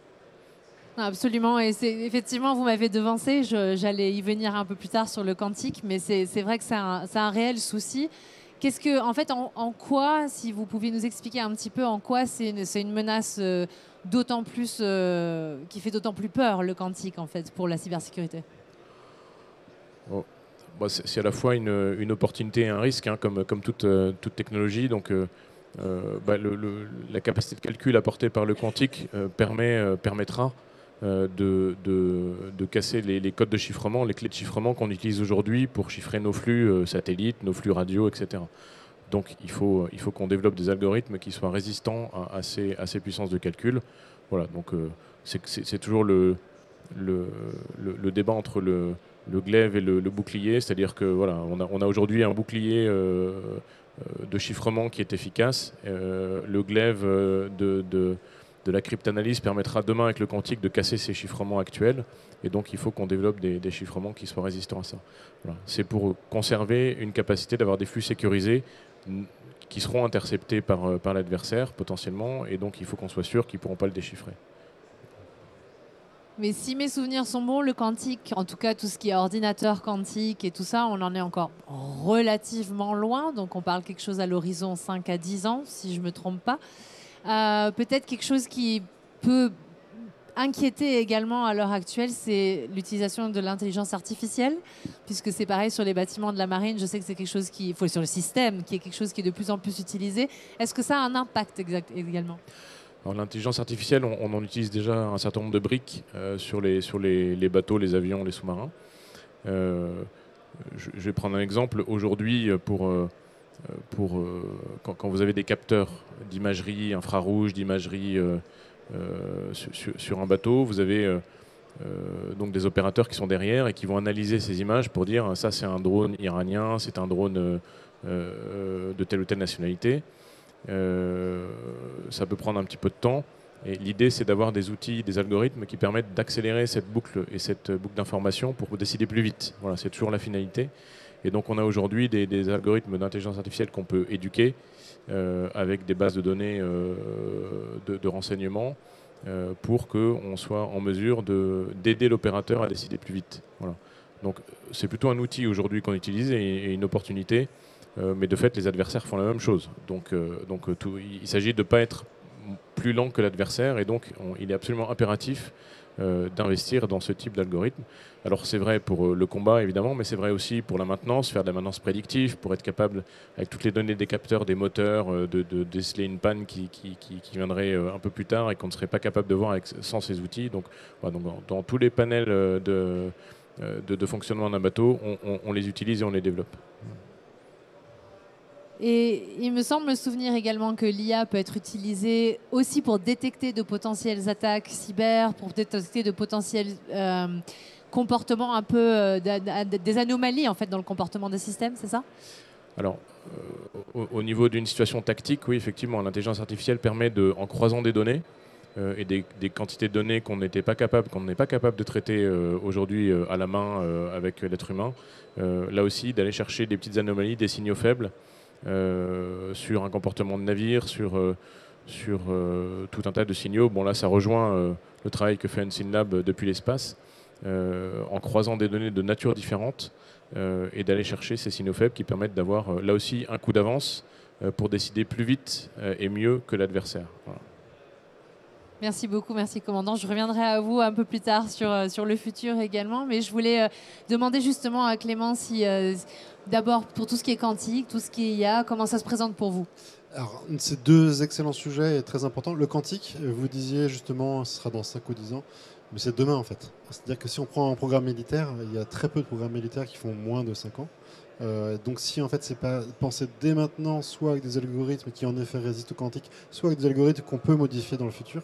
Absolument, et effectivement, vous m'avez devancé, j'allais y venir un peu plus tard sur le quantique, mais c'est vrai que c'est un réel souci. Qu'est-ce que, en fait, en quoi, si vous pouviez nous expliquer un petit peu en quoi c'est une menace d'autant plus, qui fait d'autant plus peur, le quantique, en fait, pour la cybersécurité? Oh. Bon, c'est à la fois une opportunité et un risque, hein, comme toute technologie. Donc, la capacité de calcul apportée par le quantique permettra de casser les codes de chiffrement, les clés de chiffrement qu'on utilise aujourd'hui pour chiffrer nos flux satellites, nos flux radio, etc. Donc il faut qu'on développe des algorithmes qui soient résistants à ces puissances de calcul. Voilà, donc c'est toujours le débat entre le glaive et le bouclier, c'est-à-dire que voilà, on a aujourd'hui un bouclier de chiffrement qui est efficace. Le glaive de la cryptanalyse permettra demain avec le quantique de casser ces chiffrements actuels. Et donc il faut qu'on développe des chiffrements qui soient résistants à ça. Voilà. C'est pour conserver une capacité d'avoir des flux sécurisés qui seront interceptés par l'adversaire potentiellement. Et donc il faut qu'on soit sûr qu'ils ne pourront pas le déchiffrer. Mais si mes souvenirs sont bons, le quantique, en tout cas tout ce qui est ordinateur quantique et tout ça, on en est encore relativement loin. Donc on parle quelque chose à l'horizon 5 à 10 ans, si je ne me trompe pas. Peut-être quelque chose qui peut inquiéter également à l'heure actuelle, c'est l'utilisation de l'intelligence artificielle, puisque c'est pareil sur les bâtiments de la marine. Je sais que c'est quelque chose qui, sur le système, qui est quelque chose qui est de plus en plus utilisé. Est-ce que ça a un impact également ? Alors, l'intelligence artificielle, on en utilise déjà un certain nombre de briques sur les bateaux, les avions, les sous-marins. Je vais prendre un exemple. Aujourd'hui, quand vous avez des capteurs d'imagerie infrarouge, d'imagerie sur un bateau, vous avez donc des opérateurs qui sont derrière et qui vont analyser ces images pour dire ça c'est un drone iranien, c'est un drone de telle ou telle nationalité. Ça peut prendre un petit peu de temps. Et l'idée, c'est d'avoir des outils, des algorithmes qui permettent d'accélérer cette boucle et cette boucle d'information pour décider plus vite. Voilà, c'est toujours la finalité. Et donc, on a aujourd'hui des algorithmes d'intelligence artificielle qu'on peut éduquer avec des bases de données de renseignements pour qu'on soit en mesure d'aider l'opérateur à décider plus vite. Voilà. Donc, c'est plutôt un outil aujourd'hui qu'on utilise et une opportunité. Mais de fait, les adversaires font la même chose. Donc il s'agit de ne pas être plus lent que l'adversaire. Et donc, il est absolument impératif d'investir dans ce type d'algorithme. Alors, c'est vrai pour le combat, évidemment, mais c'est vrai aussi pour la maintenance, faire de la maintenance prédictive, pour être capable, avec toutes les données des capteurs, des moteurs, de déceler une panne qui viendrait un peu plus tard et qu'on ne serait pas capable de voir sans ces outils. Donc, voilà, dans tous les panels de fonctionnement d'un bateau, on les utilise et on les développe. Et il me semble me souvenir également que l'IA peut être utilisée aussi pour détecter de potentielles attaques cyber, pour détecter de potentiels comportements un peu, des anomalies en fait dans le comportement des systèmes, c'est ça ? Alors, au niveau d'une situation tactique, oui, effectivement, l'intelligence artificielle permet, en croisant des données et des quantités de données qu'on n'est pas capable de traiter aujourd'hui à la main avec l'être humain, là aussi d'aller chercher des petites anomalies, des signaux faibles, sur un comportement de navire, sur tout un tas de signaux. Bon, là, ça rejoint le travail que fait Unseenlab depuis l'espace, en croisant des données de nature différente et d'aller chercher ces signaux faibles qui permettent d'avoir là aussi un coup d'avance pour décider plus vite et mieux que l'adversaire. Voilà. Merci beaucoup, merci commandant. Je reviendrai à vous un peu plus tard sur le futur également, mais je voulais demander justement à Clément si d'abord pour tout ce qui est quantique, tout ce qui est IA, comment ça se présente pour vous ? Alors, c'est deux excellents sujets et très importants. Le quantique, vous disiez justement, ce sera dans 5 ou 10 ans, mais c'est demain en fait. C'est-à-dire que si on prend un programme militaire, il y a très peu de programmes militaires qui font moins de 5 ans. Donc si en fait c'est pas pensé dès maintenant, soit avec des algorithmes qui en effet résistent au quantique, soit avec des algorithmes qu'on peut modifier dans le futur,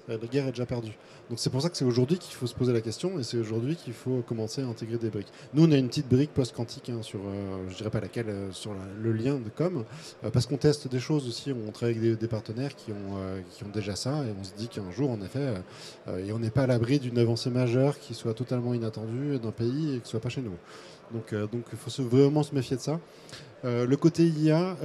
la guerre est déjà perdue. Donc c'est pour ça que c'est aujourd'hui qu'il faut se poser la question et c'est aujourd'hui qu'il faut commencer à intégrer des briques. Nous, on a une petite brique post-quantique sur, je dirais pas laquelle, sur le lien de com, parce qu'on teste des choses aussi. On travaille avec des partenaires qui ont déjà ça et on se dit qu'un jour, en effet, et on n'est pas à l'abri d'une avancée majeure qui soit totalement inattendue d'un pays et qui soit pas chez nous. Donc il faut vraiment se méfier de ça. Le côté IA,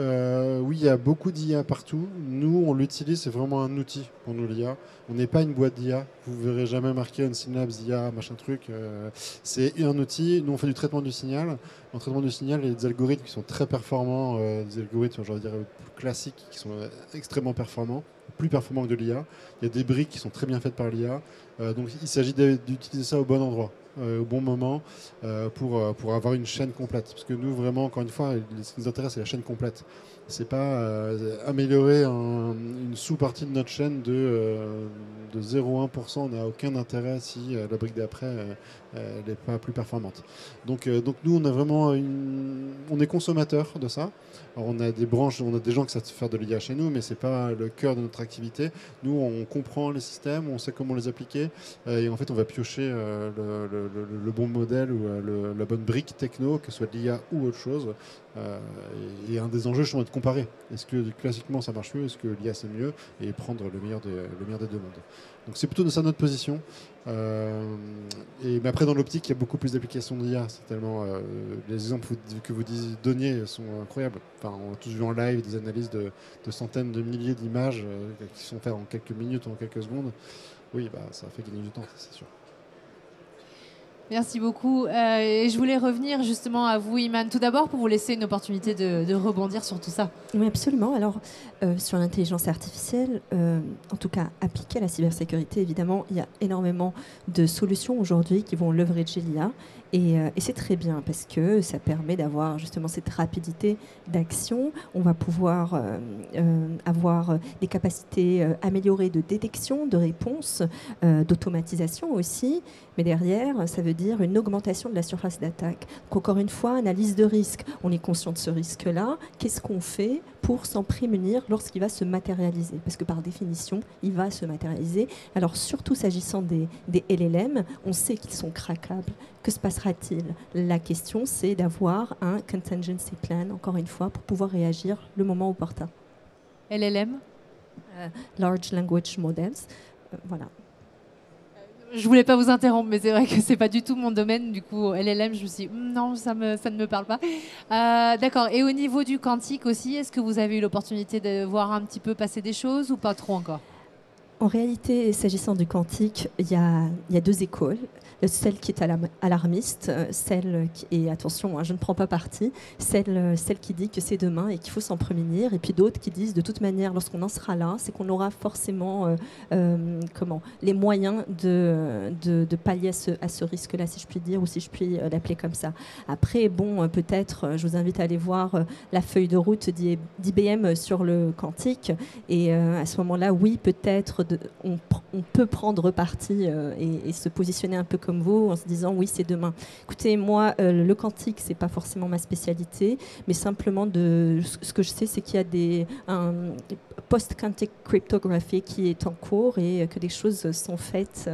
oui, il y a beaucoup d'IA partout. Nous, on l'utilise, c'est vraiment un outil pour nous, l'IA. On n'est pas une boîte d'IA. Vous ne verrez jamais marqué une Synapse IA, machin truc. C'est un outil. Nous, on fait du traitement du signal. En traitement du signal, il y a des algorithmes qui sont très performants, des algorithmes, je veux dire, classiques, qui sont extrêmement performants, plus performants que de l'IA. Il y a des briques qui sont très bien faites par l'IA. Donc, il s'agit d'utiliser ça au bon endroit. Au bon moment pour avoir une chaîne complète. Parce que nous, vraiment, encore une fois, ce qui nous intéresse, c'est la chaîne complète. C'est pas améliorer une sous-partie de notre chaîne de 0,1%. On n'a aucun intérêt si la brique d'après n'est pas plus performante. Donc nous, on a vraiment on est consommateur de ça. Alors on a des branches, on a des gens qui savent faire de l'IA chez nous, mais c'est pas le cœur de notre activité. Nous, on comprend les systèmes, on sait comment les appliquer, et en fait, on va piocher le bon modèle ou la bonne brique techno, que ce soit de l'IA ou autre chose. Et un des enjeux, justement, est de comparer. Est-ce que classiquement ça marche mieux? Est-ce que l'IA c'est mieux? Et prendre le meilleur des deux mondes. Donc c'est plutôt de ça notre position. Mais après, dans l'optique, il y a beaucoup plus d'applications d'IA. C'est tellement les exemples que vous donniez sont incroyables. Enfin, on a tous vu en live des analyses de centaines de milliers d'images qui sont faites en quelques minutes ou en quelques secondes. Oui, ça fait gagner du temps, c'est sûr. Merci beaucoup. Et je voulais revenir justement à vous, Iman, tout d'abord pour vous laisser une opportunité de rebondir sur tout ça. Oui, absolument. Alors, sur l'intelligence artificielle, en tout cas appliquée à la cybersécurité, évidemment, il y a énormément de solutions aujourd'hui qui vont leverager l'IA. Et c'est très bien parce que ça permet d'avoir justement cette rapidité d'action. On va pouvoir avoir des capacités améliorées de détection, de réponse, d'automatisation aussi. Mais derrière, ça veut dire une augmentation de la surface d'attaque. Donc encore une fois, analyse de risque. On est conscient de ce risque-là. Qu'est-ce qu'on fait pour s'en prémunir lorsqu'il va se matérialiser? Parce que par définition, il va se matérialiser. Alors surtout s'agissant des LLM, on sait qu'ils sont craquables. Que se passera-t-il? La question, c'est d'avoir un contingency plan, encore une fois, pour pouvoir réagir le moment opportun. LLM Large Language Models. Voilà. Je voulais pas vous interrompre, mais c'est vrai que c'est pas du tout mon domaine. Du coup, LLM, je me suis dit, non, ça ne me parle pas. D'accord. Et au niveau du quantique aussi, est-ce que vous avez eu l'opportunité de voir un petit peu passer des choses ou pas trop encore? En réalité, s'agissant du quantique, il y a deux écoles. Celle qui est alarmiste, celle qui, et attention, je ne prends pas parti, celle qui dit que c'est demain et qu'il faut s'en prémunir, et puis d'autres qui disent de toute manière, lorsqu'on en sera là, c'est qu'on aura forcément les moyens de pallier à ce risque-là, si je puis dire, ou si je puis l'appeler comme ça. Après, bon, peut-être, je vous invite à aller voir la feuille de route d'IBM sur le quantique, et à ce moment-là, oui, peut-être, on peut prendre parti et se positionner un peu comme vous en se disant oui, c'est demain. Écoutez, moi, le quantique, c'est pas forcément ma spécialité, mais simplement ce que je sais, c'est qu'il y a un post-quantic cryptography qui est en cours et que des choses sont faites.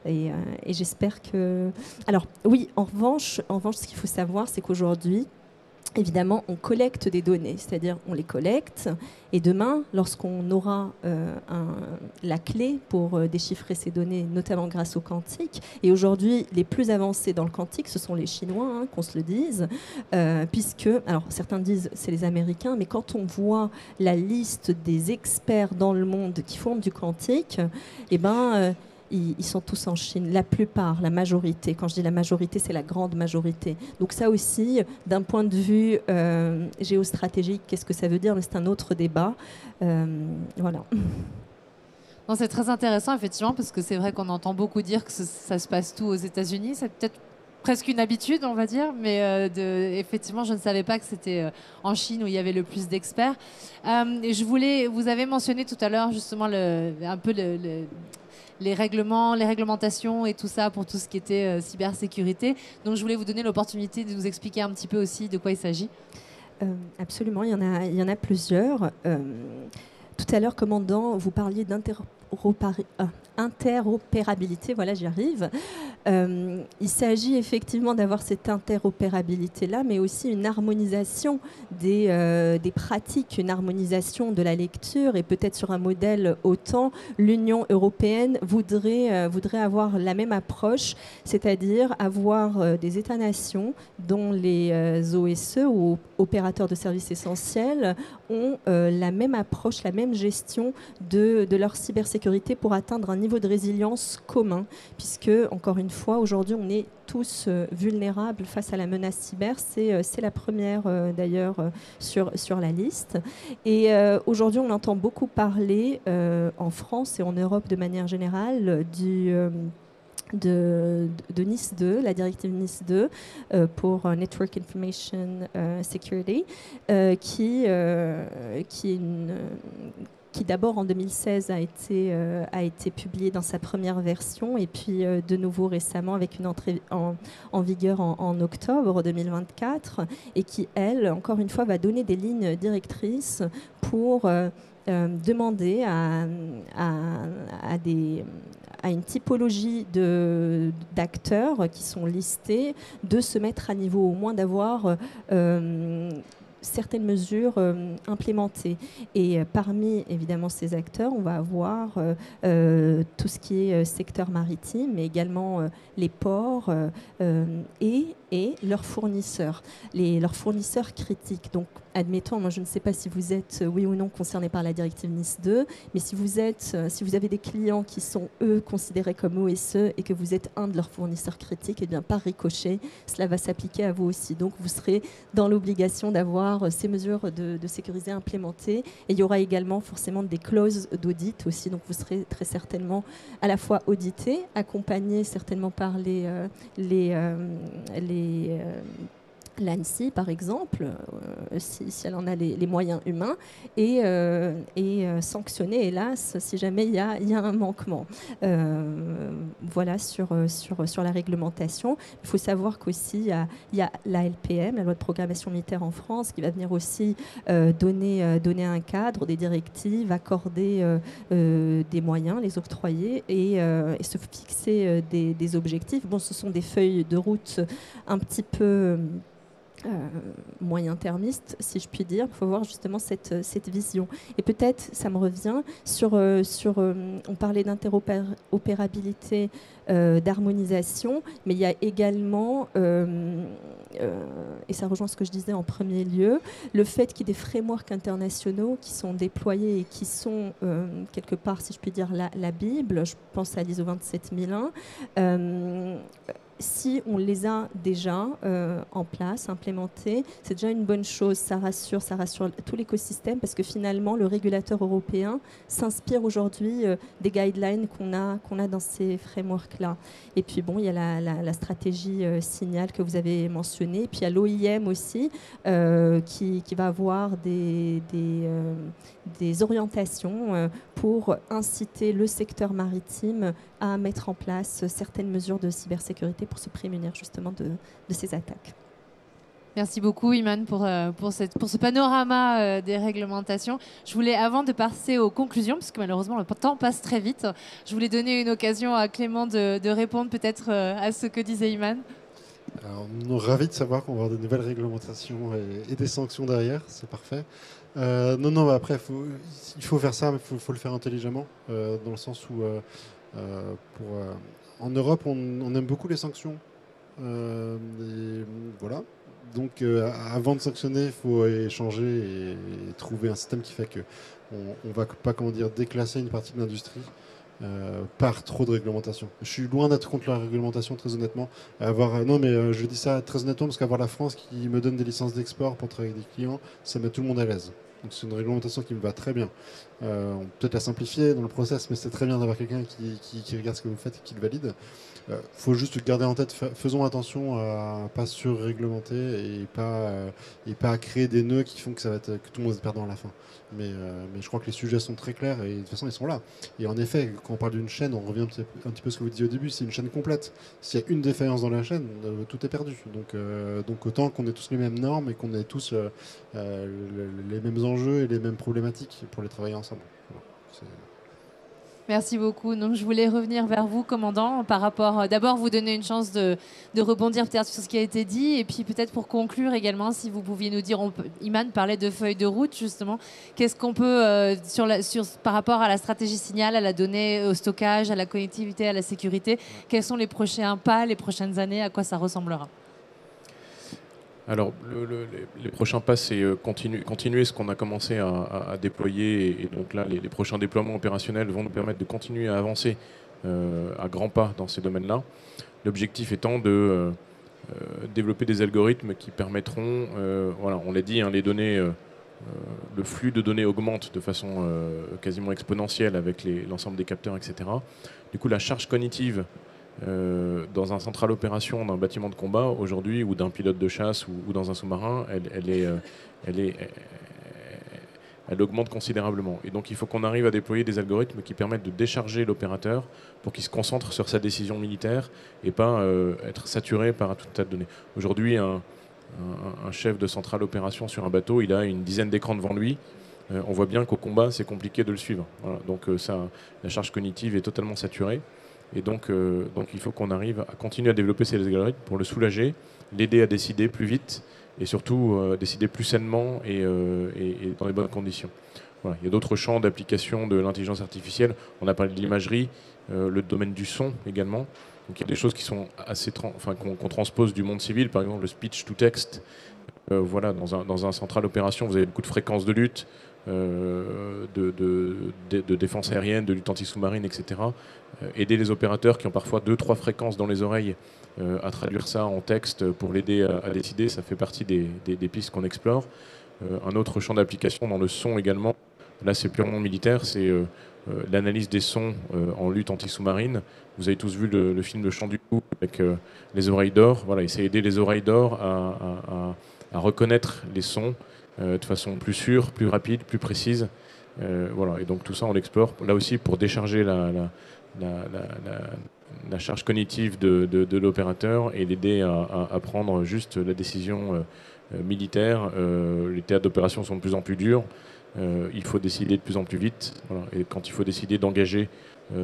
Et j'espère que... Alors oui, en revanche, ce qu'il faut savoir, c'est qu'aujourd'hui, évidemment, on collecte des données, c'est-à-dire on les collecte, et demain, lorsqu'on aura la clé pour déchiffrer ces données, notamment grâce au quantique, et aujourd'hui, les plus avancés dans le quantique, ce sont les Chinois, qu'on se le dise, puisque, alors certains disent c'est les Américains, mais quand on voit la liste des experts dans le monde qui font du quantique, eh ben... Ils sont tous en Chine, la plupart, la majorité. Quand je dis la majorité, c'est la grande majorité. Donc ça aussi, d'un point de vue géostratégique, qu'est-ce que ça veut dire? C'est un autre débat. Voilà. Non, c'est très intéressant, effectivement, parce que c'est vrai qu'on entend beaucoup dire que ça se passe tout aux États-Unis. C'est peut-être presque une habitude, on va dire, mais effectivement, je ne savais pas que c'était en Chine où il y avait le plus d'experts. Et vous avez mentionné tout à l'heure justement un peu les règlements, les réglementations et tout ça pour tout ce qui était cybersécurité. Donc je voulais vous donner l'opportunité de nous expliquer un petit peu aussi de quoi il s'agit. Absolument, il y en a plusieurs. Tout à l'heure, commandant, vous parliez interopérabilité, voilà, j'y arrive. Il s'agit effectivement d'avoir cette interopérabilité-là, mais aussi une harmonisation des pratiques, une harmonisation de la lecture, et peut-être sur un modèle OTAN, l'Union européenne voudrait avoir la même approche, c'est-à-dire avoir des États-nations dont les OSE ou opérateurs de services essentiels ont la même approche, la même gestion de leur cybersécurité pour atteindre un niveau de résilience commun, puisque, encore une fois, aujourd'hui, on est tous vulnérables face à la menace cyber. C'est la première, d'ailleurs, sur la liste. Et aujourd'hui, on entend beaucoup parler, en France et en Europe de manière générale, de NIS 2, la directive NIS 2 pour Network Information Security, qui d'abord en 2016 a été publiée dans sa première version, et puis de nouveau récemment avec une entrée en vigueur en octobre 2024, et qui, elle, encore une fois, va donner des lignes directrices pour demander à une typologie d'acteurs qui sont listés de se mettre à niveau, au moins d'avoir certaines mesures implémentées. Et parmi, évidemment, ces acteurs, on va avoir tout ce qui est secteur maritime, mais également les ports et leurs fournisseurs, leurs fournisseurs critiques. Donc, admettons, moi je ne sais pas si vous êtes oui ou non concerné par la directive NIS 2, mais si vous avez des clients qui sont, eux, considérés comme OSE et que vous êtes un de leurs fournisseurs critiques, et bien par ricochet, cela va s'appliquer à vous aussi. Donc vous serez dans l'obligation d'avoir ces mesures de sécurité implémentées, et il y aura également forcément des clauses d'audit aussi. Donc vous serez très certainement à la fois audité, accompagné certainement par l'ANSSI, par exemple, si elle en a les moyens humains, et sanctionner, hélas, si jamais il y a un manquement. Voilà sur la réglementation. Il faut savoir qu'aussi, il y a la LPM, la loi de programmation militaire en France, qui va venir aussi donner un cadre, des directives, accorder des moyens, les octroyer, et se fixer des objectifs. Bon, ce sont des feuilles de route un petit peu moyen-termiste, si je puis dire. Il faut voir justement cette vision. Et peut-être, ça me revient, on parlait d'interopérabilité, d'harmonisation, mais il y a également, et ça rejoint ce que je disais en premier lieu, le fait qu'il y ait des frameworks internationaux qui sont déployés et qui sont, quelque part, si je puis dire, la Bible. Je pense à l'ISO 27001. Si on les a déjà en place, implémentés, c'est déjà une bonne chose. Ça rassure tout l'écosystème, parce que finalement, le régulateur européen s'inspire aujourd'hui des guidelines qu'on a dans ces frameworks-là. Et puis, bon, il y a la stratégie Signal que vous avez mentionnée. Et puis, il y a l'OIM aussi, qui va avoir des orientations pour inciter le secteur maritime à mettre en place certaines mesures de cybersécurité pour se prémunir justement de ces attaques. Merci beaucoup, Iman, pour ce panorama des réglementations. Je voulais, avant de passer aux conclusions, parce que malheureusement le temps passe très vite, je voulais donner une occasion à Clément de répondre peut-être à ce que disait Iman. Alors, on est ravis de savoir qu'on va avoir de nouvelles réglementations et des sanctions derrière, c'est parfait. Non, après, il faut faire ça, mais il faut le faire intelligemment, dans le sens où en Europe, on aime beaucoup les sanctions. Et voilà. Donc, avant de sanctionner, il faut échanger et trouver un système qui fait qu'on ne va pas, déclasser une partie de l'industrie par trop de réglementation. Je suis loin d'être contre la réglementation, très honnêtement. Non, mais je dis ça très honnêtement, parce qu'avoir la France qui me donne des licences d'export pour travailler avec des clients, ça met tout le monde à l'aise. Donc c'est une réglementation qui me va très bien. On peut peut-être la simplifier dans le process, mais c'est très bien d'avoir quelqu'un qui regarde ce que vous faites et qui le valide. Faut juste garder en tête, faisons attention à ne pas surréglementer et pas à créer des nœuds qui font que tout le monde est perdant à la fin. Mais je crois que les sujets sont très clairs et de toute façon ils sont là. Et en effet, quand on parle d'une chaîne, on revient un petit peu à ce que vous disiez au début, c'est une chaîne complète. S'il y a une défaillance dans la chaîne, tout est perdu. Donc autant qu'on ait tous les mêmes normes et qu'on ait tous les mêmes enjeux et les mêmes problématiques pour les travailler ensemble. Voilà. Merci beaucoup. Donc, je voulais revenir vers vous, commandant, par rapport. D'abord, vous donner une chance de rebondir peut-être sur ce qui a été dit, et puis peut-être pour conclure également, si vous pouviez nous dire, Iman parlait de feuille de route justement. Qu'est-ce qu'on peut par rapport à la stratégie signal, à la donnée, au stockage, à la connectivité, à la sécurité, quels sont les prochains pas, les prochaines années, à quoi ça ressemblera? Alors, les prochains pas, c'est continuer ce qu'on a commencé à déployer. Et donc là, les prochains déploiements opérationnels vont nous permettre de continuer à avancer à grands pas dans ces domaines-là. L'objectif étant de développer des algorithmes qui permettront, voilà, on l'a dit, hein, les données, le flux de données augmente de façon quasiment exponentielle avec l'ensemble des capteurs, etc. Du coup, la charge cognitive dans un central opération d'un bâtiment de combat aujourd'hui ou d'un pilote de chasse ou dans un sous-marin, elle augmente considérablement. Et donc il faut qu'on arrive à déployer des algorithmes qui permettent de décharger l'opérateur pour qu'il se concentre sur sa décision militaire et pas être saturé par tout un tas de données. Aujourd'hui, un chef de centrale opération sur un bateau, il a une dizaine d'écrans devant lui. On voit bien qu'au combat, c'est compliqué de le suivre. Voilà. Donc la charge cognitive est totalement saturée. Et donc il faut qu'on arrive à continuer à développer ces algorithmes pour le soulager, l'aider à décider plus vite et surtout décider plus sainement et dans les bonnes conditions. Voilà. Il y a d'autres champs d'application de l'intelligence artificielle. On a parlé de l'imagerie, le domaine du son également. Donc il y a des choses qui sont qu'on transpose du monde civil, par exemple le speech to text. Voilà, dans un central opération, vous avez beaucoup de fréquences de lutte, de défense aérienne, de lutte anti-sous-marine, etc. Aider les opérateurs qui ont parfois 2-3 fréquences dans les oreilles à traduire ça en texte pour l'aider à décider, ça fait partie des pistes qu'on explore. Un autre champ d'application dans le son également, là c'est purement militaire, c'est l'analyse des sons en lutte anti-sous-marine. Vous avez tous vu le film de Chant du Loup avec les oreilles d'or. Voilà, essayer d'aider les oreilles d'or à reconnaître les sons de façon plus sûre, plus rapide, plus précise. Voilà. Et donc tout ça, on l'explore là aussi pour décharger la charge cognitive de l'opérateur et l'aider à prendre juste la décision militaire. Les théâtres d'opération sont de plus en plus durs. Il faut décider de plus en plus vite. Voilà. Et quand il faut décider d'engager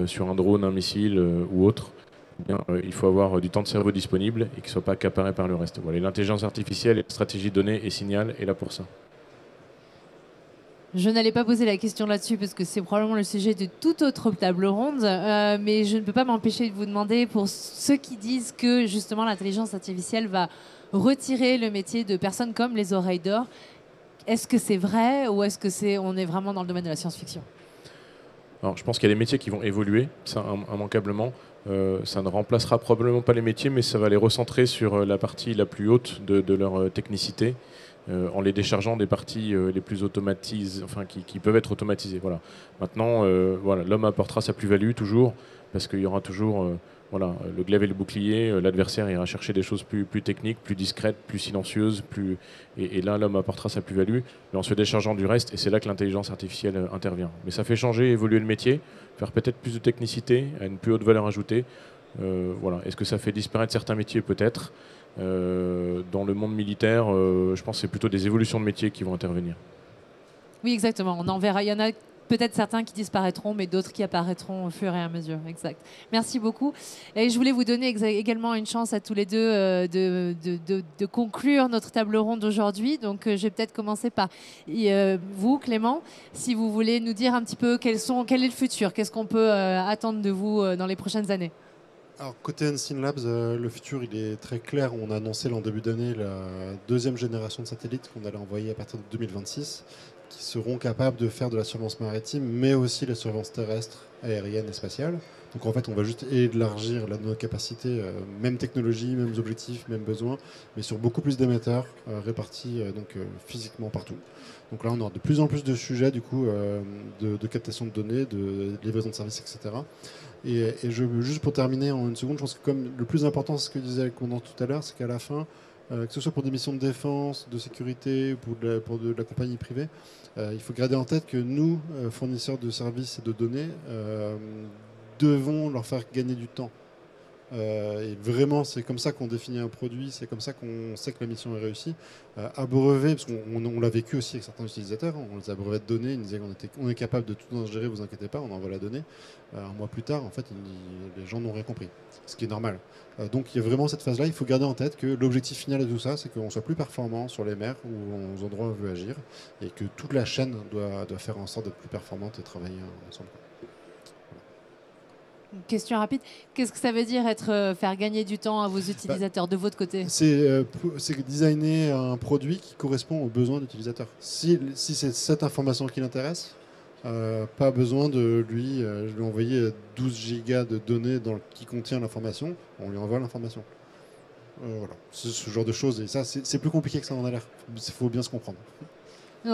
sur un drone, un missile ou autre, eh bien, il faut avoir du temps de cerveau disponible et qu'il ne soit pas accaparé par le reste. Voilà. L'intelligence artificielle et la stratégie de données et signal est là pour ça. Je n'allais pas poser la question là-dessus parce que c'est probablement le sujet de toute autre table ronde, mais je ne peux pas m'empêcher de vous demander, pour ceux qui disent que justement l'intelligence artificielle va retirer le métier de personnes comme les oreilles d'or, est-ce que c'est vrai ou est-ce que on est vraiment dans le domaine de la science-fiction? Alors, je pense qu'il y a des métiers qui vont évoluer, ça immanquablement. Ça ne remplacera probablement pas les métiers, mais ça va les recentrer sur la partie la plus haute de leur technicité, en les déchargeant des parties les plus automatisées, enfin qui peuvent être automatisées. Voilà. Maintenant, voilà, l'homme apportera sa plus-value toujours, parce qu'il y aura toujours voilà, le glaive et le bouclier. L'adversaire ira chercher des choses plus techniques, plus discrètes, plus silencieuses, et là l'homme apportera sa plus-value, mais en se déchargeant du reste, et c'est là que l'intelligence artificielle intervient. Mais ça fait changer, évoluer le métier, faire peut-être plus de technicité, à une plus haute valeur ajoutée. Voilà. Est-ce que ça fait disparaître certains métiers? Peut-être. Dans le monde militaire, je pense que c'est plutôt des évolutions de métiers qui vont intervenir. Oui, exactement. On en verra. Il y en a peut-être certains qui disparaîtront, mais d'autres qui apparaîtront au fur et à mesure. Exact. Merci beaucoup. Et je voulais vous donner également une chance à tous les deux de conclure notre table ronde d'aujourd'hui. Donc, je vais peut-être commencer par vous, Clément, si vous voulez nous dire un petit peu quel est le futur, qu'est-ce qu'on peut attendre de vous dans les prochaines années. Alors, côté Unseen Labs, le futur il est très clair. On a annoncé en début d'année la deuxième génération de satellites qu'on allait envoyer à partir de 2026, qui seront capables de faire de la surveillance maritime, mais aussi la surveillance terrestre, aérienne et spatiale. Donc en fait, on va juste élargir nos capacités, même technologie, mêmes objectifs, mêmes besoins, mais sur beaucoup plus d'émetteurs répartis physiquement partout. Donc là, on aura de plus en plus de sujets du coup de captation de données, de livraison de services, etc. Et juste pour terminer en une seconde, je pense que comme le plus important, c'est ce que disait le commandant tout à l'heure, c'est qu'à la fin, que ce soit pour des missions de défense, de sécurité, ou pour de la compagnie privée, il faut garder en tête que nous, fournisseurs de services et de données, devons leur faire gagner du temps. Et vraiment, c'est comme ça qu'on définit un produit, c'est comme ça qu'on sait que la mission est réussie. Abreuver, parce qu'on l'a vécu aussi avec certains utilisateurs, on les abreuvait de données, ils nous disaient qu'on est capable de tout ingérer, vous inquiétez pas, on envoie la donnée. Un mois plus tard, en fait, les gens n'ont rien compris, ce qui est normal. Donc il y a vraiment cette phase-là, il faut garder en tête que l'objectif final de tout ça, c'est qu'on soit plus performant sur les mers ou aux endroits où on veut agir, et que toute la chaîne doit faire en sorte d'être plus performante et travailler ensemble. Une question rapide. Qu'est-ce que ça veut dire faire gagner du temps à vos utilisateurs de votre côté? C'est designer un produit qui correspond aux besoins de l'utilisateur. Si c'est cette information qui l'intéresse, pas besoin de lui envoyer 12 gigas de données qui contient l'information, on lui envoie l'information. Voilà, c'est ce genre de choses. Et ça, c'est plus compliqué que ça en a l'air. Il faut bien se comprendre.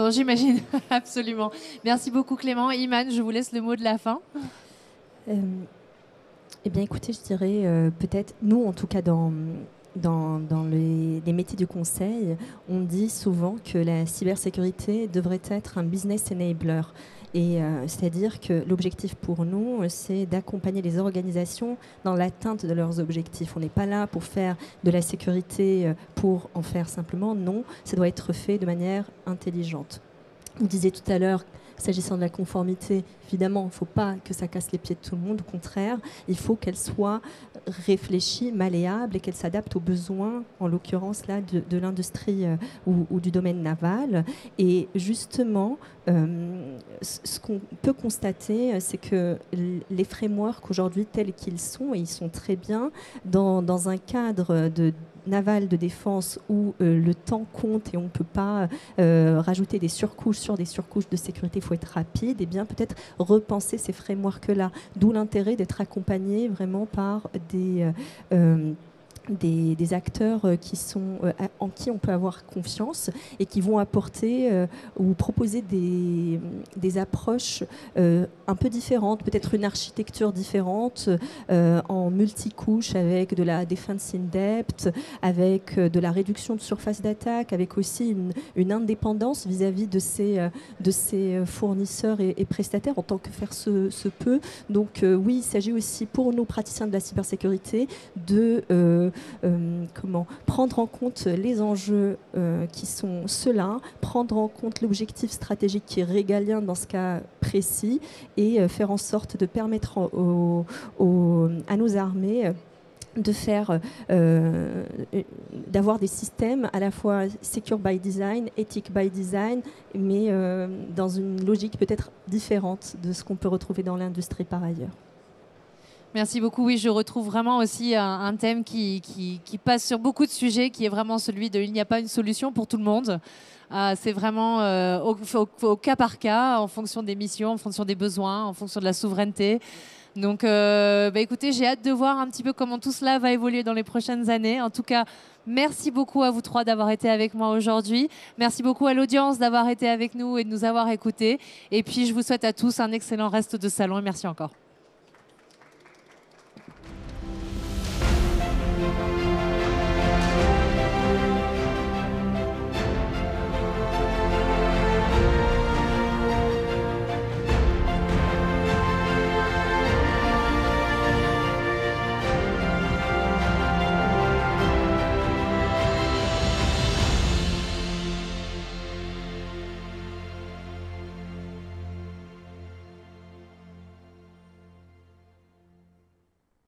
J'imagine, absolument. Merci beaucoup Clément. Iman, je vous laisse le mot de la fin. Eh bien, écoutez, je dirais peut-être, nous, en tout cas, dans les métiers du conseil, on dit souvent que la cybersécurité devrait être un business enabler. Et c'est-à-dire que l'objectif pour nous, c'est d'accompagner les organisations dans l'atteinte de leurs objectifs. On n'est pas là pour faire de la sécurité pour en faire simplement. Non, ça doit être fait de manière intelligente. Vous disiez tout à l'heure, s'agissant de la conformité, évidemment, il ne faut pas que ça casse les pieds de tout le monde. Au contraire, il faut qu'elle soit réfléchie, malléable et qu'elle s'adapte aux besoins, en l'occurrence là, de l'industrie ou du domaine naval. Et justement, ce qu'on peut constater, c'est que les frameworks aujourd'hui tels qu'ils sont, et ils sont très bien, dans un cadre naval de défense où le temps compte et on ne peut pas rajouter des surcouches sur des surcouches de sécurité, il faut être rapide, et bien peut-être repenser ces frameworks-là. D'où l'intérêt d'être accompagné vraiment par des acteurs en qui on peut avoir confiance et qui vont apporter ou proposer des approches un peu différentes, peut-être une architecture différente en multicouche avec de la defense in depth, avec de la réduction de surface d'attaque, avec aussi une indépendance vis-à-vis de ces fournisseurs et prestataires en tant que faire se peut. Donc oui, il s'agit aussi pour nous praticiens de la cybersécurité de prendre en compte les enjeux qui sont ceux-là, prendre en compte l'objectif stratégique qui est régalien dans ce cas précis et faire en sorte de permettre à nos armées d'avoir des systèmes à la fois secure by design, ethic by design, mais dans une logique peut-être différente de ce qu'on peut retrouver dans l'industrie par ailleurs. Merci beaucoup. Oui, je retrouve vraiment aussi un thème qui passe sur beaucoup de sujets, qui est vraiment celui de « il n'y a pas une solution pour tout le monde ». C'est vraiment au cas par cas, en fonction des missions, en fonction des besoins, en fonction de la souveraineté. Donc, écoutez, j'ai hâte de voir un petit peu comment tout cela va évoluer dans les prochaines années. En tout cas, merci beaucoup à vous trois d'avoir été avec moi aujourd'hui. Merci beaucoup à l'audience d'avoir été avec nous et de nous avoir écoutés. Et puis, je vous souhaite à tous un excellent reste de salon et merci encore.